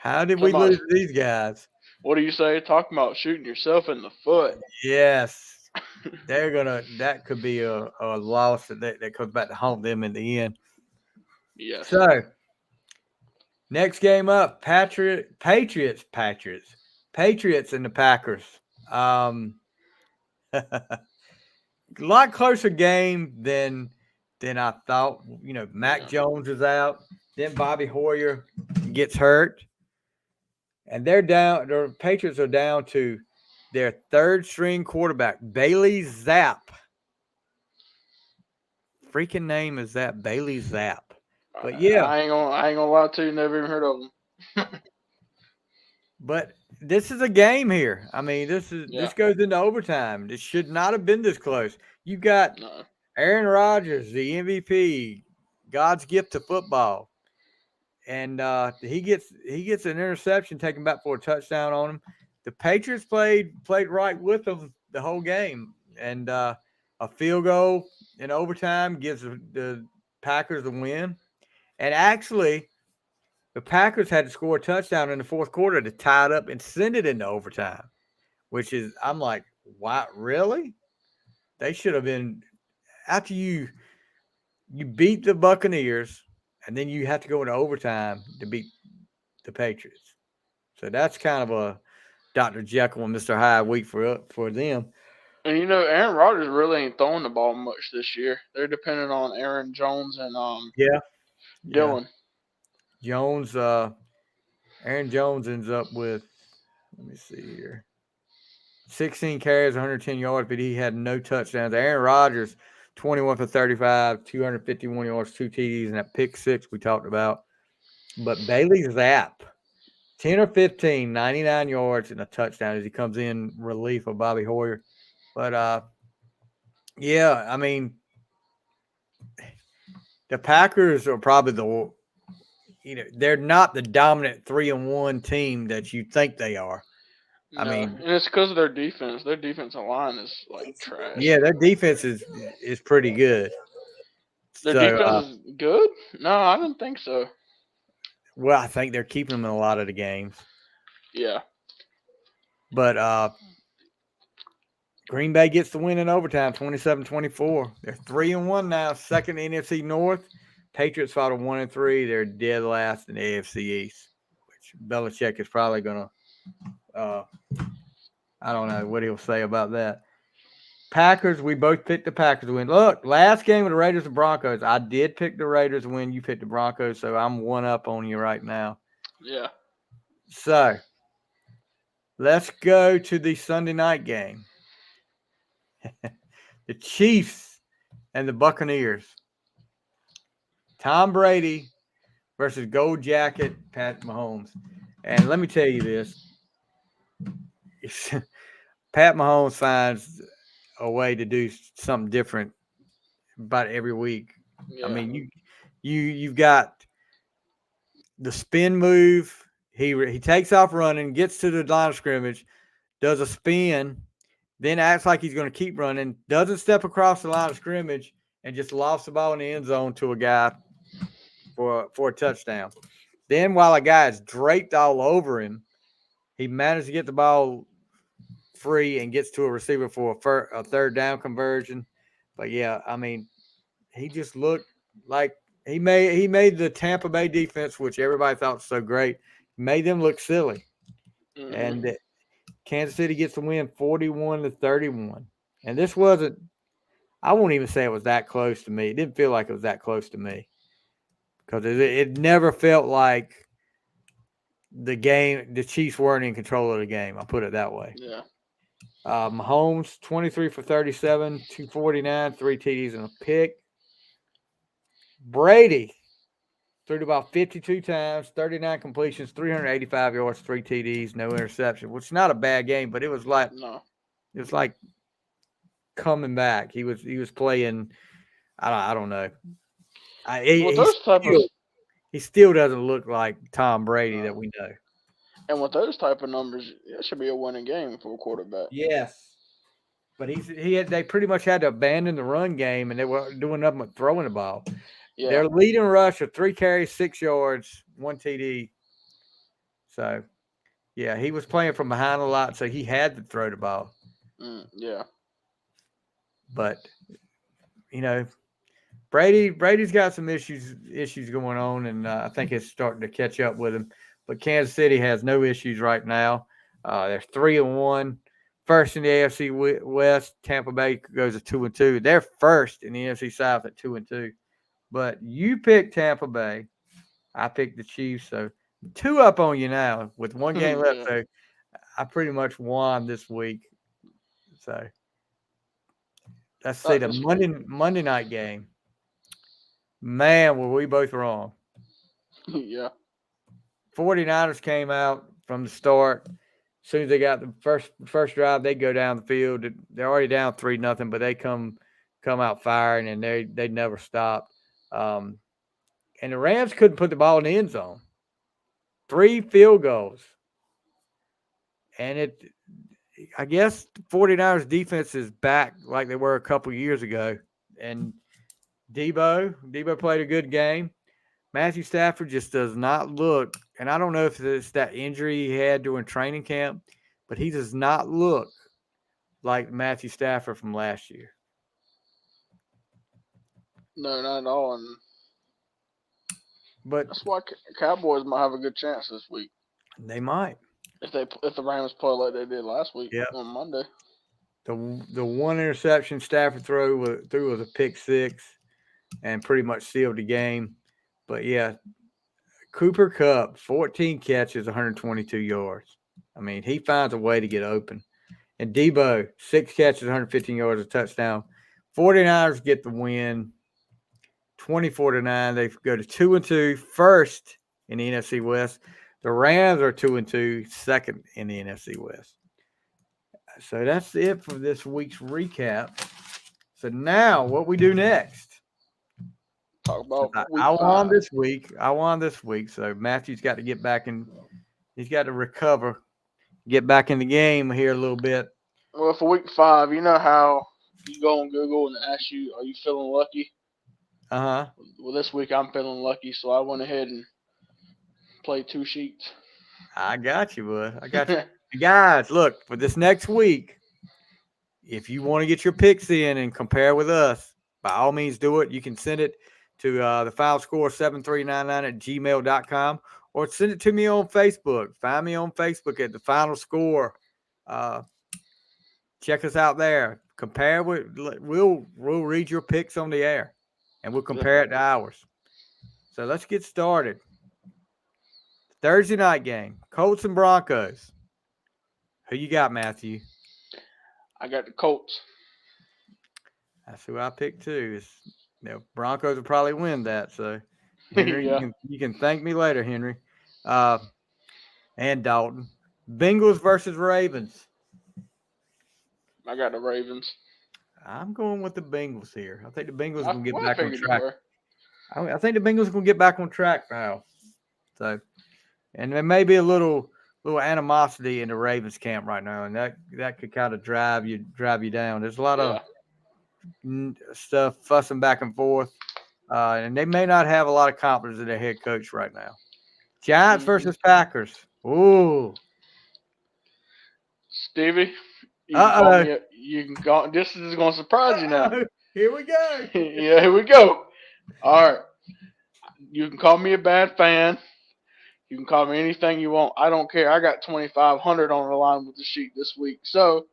How did we Talking about, lose to these guys? what do you say? Talking about shooting yourself in the foot. Yes. That could be a loss that comes back to haunt them in the end. Yes. So, next game up, Patriots, and the Packers. A lot closer game than I thought. Mac Yeah. Jones is out. Then Bobby Hoyer gets hurt, and they're down. The Patriots are down to their third string quarterback, Bailey Zapp. Freaking name is that, Bailey Zapp. But yeah, I ain't gonna lie to you. Never even heard of them. but this is a game here. I mean, Yeah. this goes into overtime. This should not have been this close. You got No. Aaron Rodgers, the MVP, God's gift to football, and he gets an interception taken back for a touchdown on him. The Patriots played right with them the whole game, and a field goal in overtime gives the Packers the win. And actually, the Packers had to score a touchdown in the fourth quarter to tie it up and send it into overtime, which is I'm like, wow, really? They should have been after you beat the Buccaneers, and then you have to go into overtime to beat the Patriots. So that's kind of a Dr. Jekyll and Mr. Hyde week for them. And Aaron Rodgers really ain't throwing the ball much this year. They're dependent on Aaron Jones and Yeah, yeah. Dylan. Jones, Aaron Jones ends up with, let me see here, 16 carries, 110 yards, but he had no touchdowns. Aaron Rodgers, 21 for 35, 251 yards, two TDs, and that pick six we talked about. But Bailey Zapp, 10 or 15, 99 yards and a touchdown as he comes in relief of Bobby Hoyer. But yeah, I mean, the Packers are probably they're not the dominant 3-1 team that you think they are. I No, mean, and it's because of their defense. Their defensive line is like trash. yeah, their defense is pretty good. Their So, defense is good? No, I didn't think so. well, I think they're keeping them in a lot of the games. Yeah. But Green Bay gets the win in overtime, 27-24. They're 3-1 now, second in the NFC North. Patriots fought a 1-3. They're dead last in the AFC East, which Belichick is probably going to, I don't know what he'll say about that. Packers, we both picked the Packers to win. Look, last game with the Raiders and Broncos, I did pick the Raiders to win. You picked the Broncos, so I'm one up on you right now. Yeah. So let's go to the Sunday night game. The Chiefs and the Buccaneers. Tom Brady versus Gold Jacket Pat Mahomes. And let me tell you this. Pat Mahomes finds a way to do something different about every week. I Yeah. mean, you've got the spin move. He takes off running, gets to the line of scrimmage, does a spin, then acts like he's going to keep running, doesn't step across the line of scrimmage, and just lofts the ball in the end zone to a guy for a touchdown. Then while a guy is draped all over him, he managed to get the ball free and gets to a receiver for a third down conversion. But yeah, I mean, he just looked like he made the Tampa Bay defense, which everybody thought was so great, made them look silly. Hmm. And Kansas City gets the win 41-31. And this wasn't, I won't even say it was that close to me. It didn't feel like it was that close to me because it never felt like the Chiefs weren't in control of the game. I'll put it that way. Yeah. Mahomes, 23 for 37, 249, three TDs and a pick. Brady threw the ball 52 times, 39 completions, 385 yards, three TDs, no interception, which is not a bad game, but No. it was like coming back. He was playing. I don't know. With those type of He still doesn't look like Tom Brady no. that we know. And with those type of numbers, it should be a winning game for a quarterback. Yes, but they pretty much had to abandon the run game, and they were doing nothing but throwing the ball. Yeah. Their leading rusher, 3 carries, 6 yards, one TD. So yeah, he was playing from behind a lot, so he had to throw the ball. Yeah. But you know, Brady's got some issues going on, and I think it's starting to catch up with him. But Kansas City has no issues right now. They're 3-1, first in the AFC West. Tampa Bay goes to 2-2. They're first in the NFC South at 2-2. But you picked Tampa Bay. I picked the Chiefs. So two up on you now with one game left. Yeah. So I pretty much won this week. So let's see the This week. Monday night game. Man, were we both wrong. Yeah. 49ers came out from the start. As soon as they got the first drive, they go down the field. They're already down 3-0, but they come out firing, and they never stop. And the Rams couldn't put the ball in the end zone. 3 field goals. And I guess the 49ers defense is back like they were a couple years ago. And Debo played a good game. Matthew Stafford just does not look, and I don't know if it's that injury he had during training camp, but he does not look like Matthew Stafford from last year. No, not at all. And But that's why Cowboys might have a good chance this week they might. if the Rams play like they did last week Yeah. on Monday. The one interception Stafford threw was a pick six and pretty much sealed the game. But yeah, Cooper Cup, 14 catches, 122 yards. I mean, he finds a way to get open. And Debo, 6 catches, 115 yards, a touchdown. 49ers get the win, 24-9. They go to 2-2, first in the NFC West. The Rams are 2-2, second in the NFC West. So that's it for this week's recap. So now, what we do next? Talk about week I won five. this week. I won this week. So Matthew's got to get back in. He's got to recover, get back in the game here a little bit. Well, for week five, you know how you go on Google and it asks you, "Are you feeling lucky?" Uh huh. Well, this week I'm feeling lucky, so I went ahead and played two sheets. I got you, bud. I got you. Guys, look, for this next week, if you want to get your picks in and compare with us, by all means do it. You can send it to the file score 7399 at gmail.com or send it to me on Facebook. Find me on Facebook at the final score. Uh, check us out there. Compare with we'll read your picks on the air and we'll Yeah, compare it to ours. So let's get started. Thursday night game, Colts and Broncos. Who you got, Matthew? I got the Colts. That's who I picked too. Broncos will probably win that. So, Henry, Yeah, you can thank me later, Henry, uh, and Dalton. Bengals versus Ravens. I got the Ravens. I'm going with the Bengals here. I think the Bengals are going to get I back on figured you track. were. I think the Bengals are going to get back on track now. So, and there may be a little animosity in the Ravens camp right now, and that could kind of drive you down. There's a lot of Yeah. stuff fussing back and forth, and they may not have a lot of confidence in their head coach right now. Giants hmm versus Packers. Ooh. Stevie, you can call Uh me. You can call. This is going to surprise you now. oh. Here we go. Yeah, here we go. All right. You can call me a bad fan. You can call me anything you want. I don't care. I got 2,500 on the line with the sheet this week. So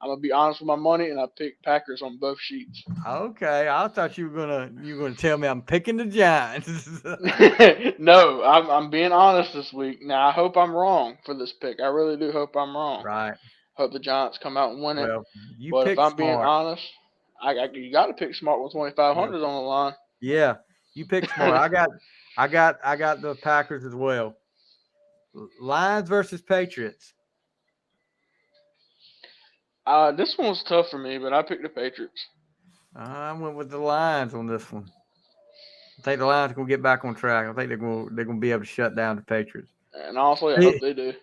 I'm gonna be honest with my money, and I picked Packers on both sheets. Okay, I thought you were gonna tell me I'm picking the Giants. No, I'm being honest this week. Now I hope I'm wrong for this pick. I really do hope I'm wrong. Right. Hope the Giants come out and win it. Well, you But if picked I'm being smart. honest, you got to pick smart with Well, 2,500 on the line. yeah, you picked smart. I got the Packers as well. Lions versus Patriots. This one was tough for me, but I picked the Patriots. I went with the Lions on this one. I think the Lions are gonna get back on track. I think they're gonna be able to shut down the Patriots. And honestly, I hope they do.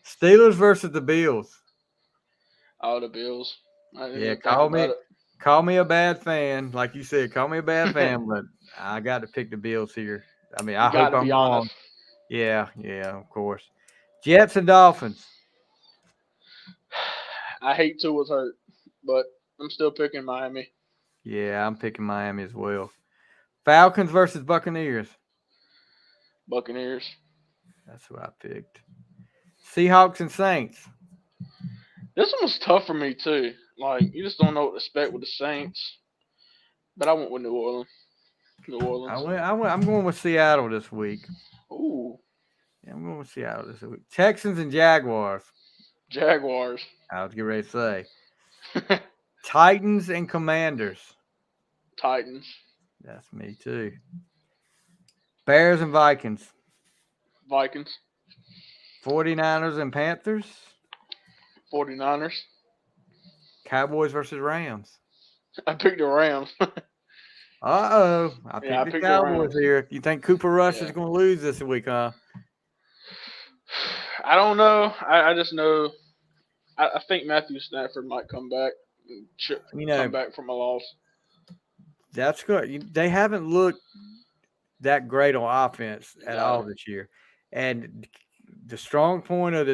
Steelers versus the Bills. Oh, the Bills. I didn't Yeah, even think about it. call me a bad fan, like you said, call me a bad fan, but I got to pick the Bills here. I mean, I You got hope to I'm be honest. wrong. Yeah, yeah, of course. Jets and Dolphins. I hate Tua's hurt, but I'm still picking Miami. Yeah, I'm picking Miami as well. Falcons versus Buccaneers. Buccaneers. That's who I picked. Seahawks and Saints. This one was tough for me too. Like you just don't know what to expect with the Saints. But I went with New Orleans. New Orleans. I'm going with Seattle this week. Ooh, Yeah, I'm going with Seattle this week. Texans and Jaguars. Jaguars. I was getting ready to say. Titans and Commanders. Titans. That's me too. Bears and Vikings. Vikings. 49ers and Panthers. 49ers. Cowboys versus Rams. I picked the Rams. Uh-oh. I Yeah, picked I the picked the Cowboys Rams. here. You think Cooper Rush is Yeah. going to lose this week, huh? I don't know. I just know. I think Matthew Stafford might come back. And You come know, back from a loss. that's good. They haven't looked that great on offense at No. all this year. And the strong point of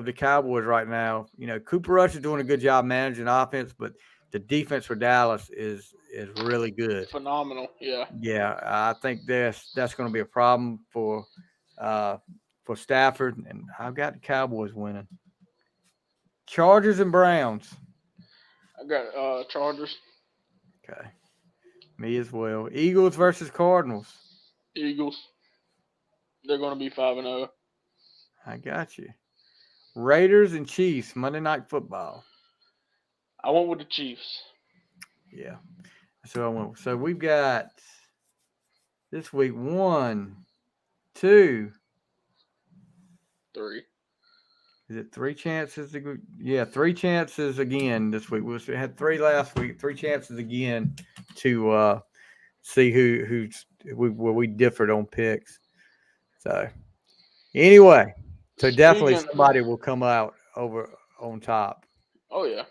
the Cowboys right now, Cooper Rush is doing a good job managing offense, but the defense for Dallas is really good. Phenomenal. Yeah. Yeah, I think that's going to be a problem uh, for Stafford, and I've got the Cowboys winning. Chargers and Browns. I got Chargers, Okay, me as well. Eagles versus Cardinals. Eagles. They're going to be 5-0. I got you. Raiders and Chiefs. Monday Night Football. I went with the Chiefs. Yeah, so I went. So we've got this week one, two. 3. Is it three chances? Yeah, three chances again this week. We had three last week. Three chances again to see where we differed on picks. So anyway, so definitely Speaking. somebody will come out over on top. Oh yeah.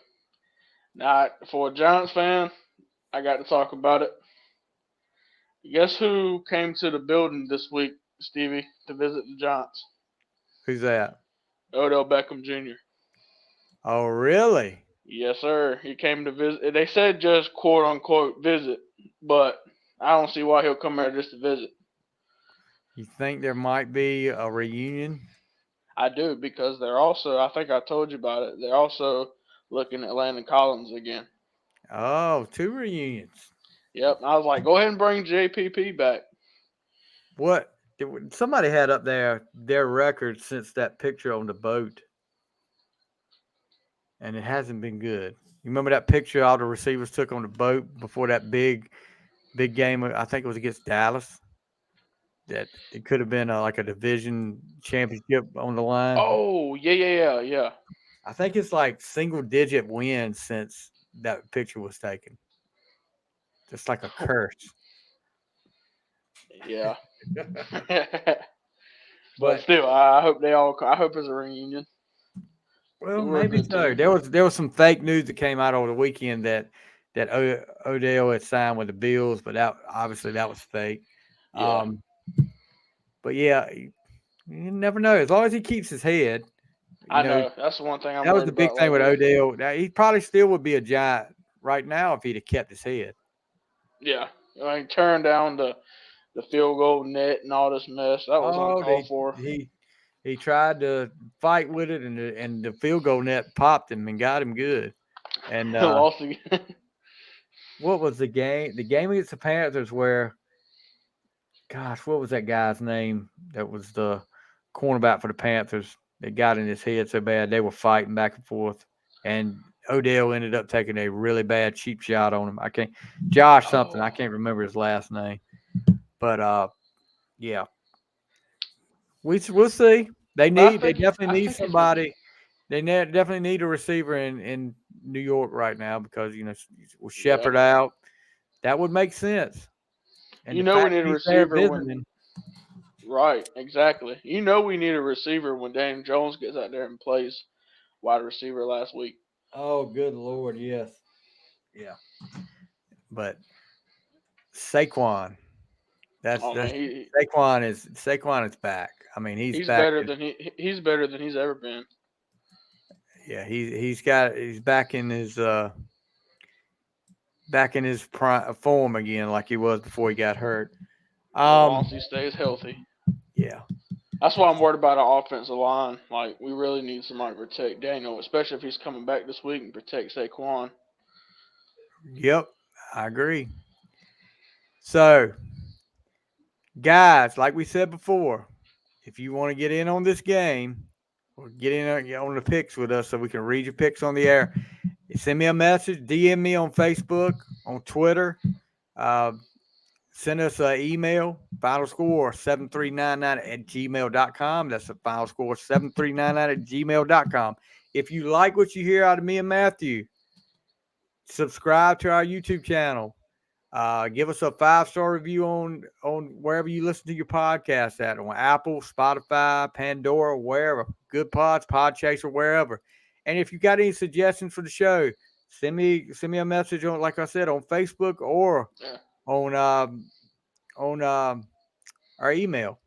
Now for a Giants fan, I got to talk about it. Guess who came to the building this week, Stevie, to visit the Giants? Who's that? Odell Beckham Jr. Oh, really? Yes, sir. He came to visit. They said just quote unquote visit, but I don't see why he'll come here just to visit. You think there might be a reunion? I do because they're also. I think I told you about it. They're also looking at Landon Collins again. Oh, two reunions. Yep. I was like, go ahead and bring JPP back. What? Somebody had up there their record since that picture on the boat, and it hasn't been good. You remember that picture all the receivers took on the boat before that big game? I think it was against Dallas. That it could have been like a division championship on the line. Oh yeah. I think it's like single digit wins since that picture was taken. Just like a curse. Yeah. But But still, I hope they all. I hope it's a reunion. well, We're a maybe good so. team. There was some fake news that came out over the weekend that Odell had signed with the Bills, but that obviously that was fake. Yeah, Um, but yeah, you never know. As long as he keeps his head, you I know, know. That's the one thing I'm that was worried the big about thing with lately. Odell. Now, he probably still would be a Giant right now if he'd have kept his head. Yeah, I mean, turn down the field goal net and all this mess. That was Oh, uncalled they for. he tried to fight with it, and the field goal net popped him and got him good. And Lost again. what was the game? The game against the Panthers where, gosh, what was that guy's name? That was the cornerback for the Panthers that got in his head so bad they were fighting back and forth, and Odell ended up taking a really bad cheap shot on him. I can't, Josh something. I Oh, can't remember his last name, but yeah, we'll see. but They definitely I need think it's been. somebody. Definitely need a receiver in New York right now because with Yeah, Shepard out, that would make sense. And you the know we fact need that a he's there receiver when. visiting, Right, exactly. You know we need a receiver when Daniel Jones gets out there and plays wide receiver last week. oh, good Lord, yes. Yeah. But Saquon, Oh man, that's Saquon is back. I mean, he's he's back. better than he's better than he's ever been. Yeah, he's back in his form again, like he was before he got hurt. As long as Um, he stays healthy. yeah, That's why I'm worried about our offensive line. Like we really need somebody to protect Daniel, especially if he's coming back this week and protect Saquon. yep, I agree. So, guys, like we said before, if you want to get in on this game or get in on the picks with us so we can read your picks on the air, send me a message, DM me on Facebook, on Twitter. Uh, Send us an email, final score 7399 at gmail.com. That's the final score 7399 at gmail.com. If you like what you hear out of me and Matthew, subscribe to our YouTube channel. Give us a 5-star review on wherever you listen to your podcast at, on Apple, Spotify, Pandora, wherever. Good Pods, Podchaser, wherever. And if you got any suggestions for the show, send me a message on, like I said, on Facebook or Yeah. on our email.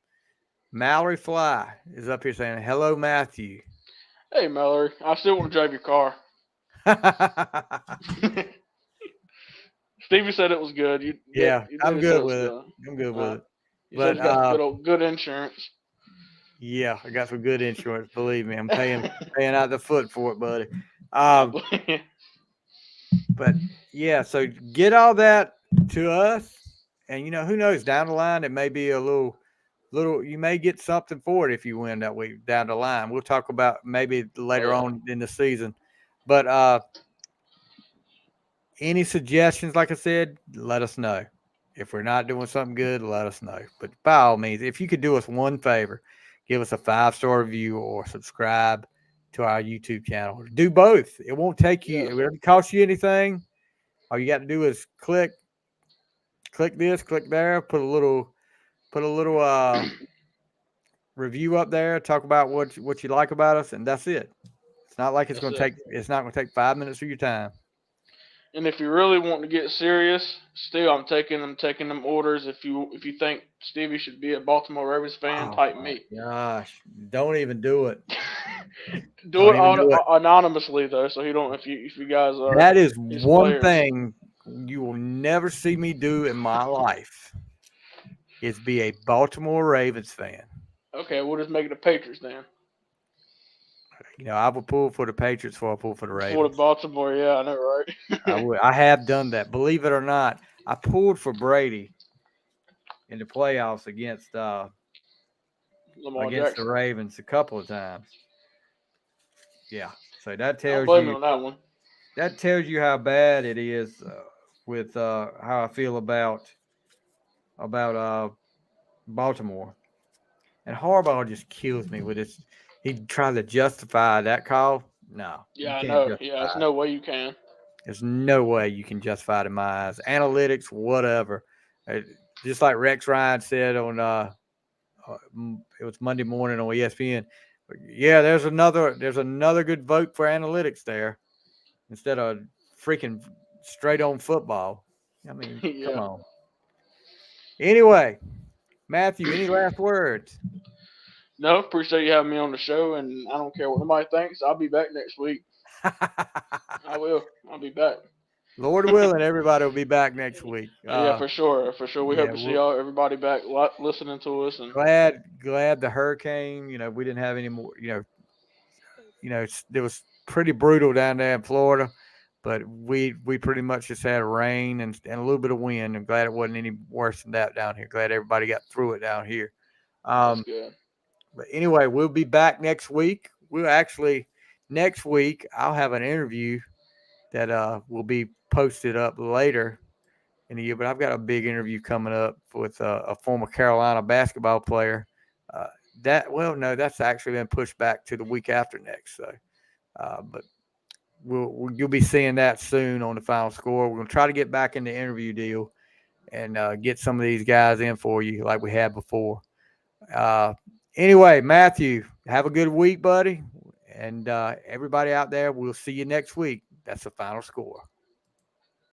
Mallory Fly is up here saying, "Hello, Matthew." Hey Mallory, I still want to drive your car. Stevie said it was good. Yeah, You I'm did say it good was with it. good. I'm good with Uh, it. you said But you got some good insurance. yeah, I got some good insurance. Believe me, I'm paying out the foot for it, buddy. I Um, believe. but yeah, so get all that to us, and who knows, down the line it may be a little. You may get something for it if you win that week down the line. We'll talk about maybe Oh later yeah, on in the season. But any suggestions, like I said, let us know. If we're not doing something good, let us know. But by all means, if you could do us one favor, give us a 5-star review or subscribe to our YouTube channel. Do both. It won't take you, yes, it won't cost you anything. All you got to do is click this, click there, put a little review up there, talk about what you like about us, and that's it. It's not like that's it. it's not gonna take 5 minutes of your time. And if you really want to get serious, still I'm taking them orders. If you think Stevie should be a Baltimore Ravens fan, Oh type my me. gosh. Don't even do it. Do Don't it even do it. anonymously though, so you don't if you guys are That is his one players. thing you will never see me do in my life is be a Baltimore Ravens fan. Okay, we'll just make it the Patriots then. I will pull for the Patriots before I pull for the For the Ravens. Baltimore, yeah, I know, I right? would. I have done that. Believe it or not, I pulled for Brady in the playoffs Lamar against the Jackson. Ravens a couple of times. Yeah. So I don't blame you on that one. that tells you how bad it is with how I feel about Baltimore. And Harbaugh just kills me with his. He tries to justify that call. No, you Yeah, I can't know. Yeah, justify there's it. no way you can. There's no way you can justify it in my eyes. Analytics, whatever. Uh, just like Rex Ryan said on it was Monday morning on ESPN. Yeah, there's another good vote for analytics there instead of freaking straight on football. I mean, come Yeah. on. Anyway, Matthew, any last words? No, appreciate you having me on the show, and I don't care what nobody thinks. I'll be back next week. I will. I'll be back. Lord willing, everybody will be back next week. Yeah, for sure, for sure. We hope Yeah, to see we're y'all, everybody back listening to us, and glad the hurricane. We didn't have any more. It was pretty brutal down there in Florida, but we pretty much just had rain and a little bit of wind. I'm glad it wasn't any worse than that down here. Glad everybody got through it down here. that's Um, good. but anyway, we'll be back next week. We'll actually next week I'll have an interview that will be posted up later in the year. But I've got a big interview coming up with a former Carolina basketball player. Uh, no, that's actually been pushed back to the week after next. So, but you'll be seeing that soon on the final score. We're gonna try to get back in the interview deal and get some of these guys in for you like we had before. Uh, anyway, Matthew, have a good week, buddy, and everybody out there. We'll see you next week. That's the final score.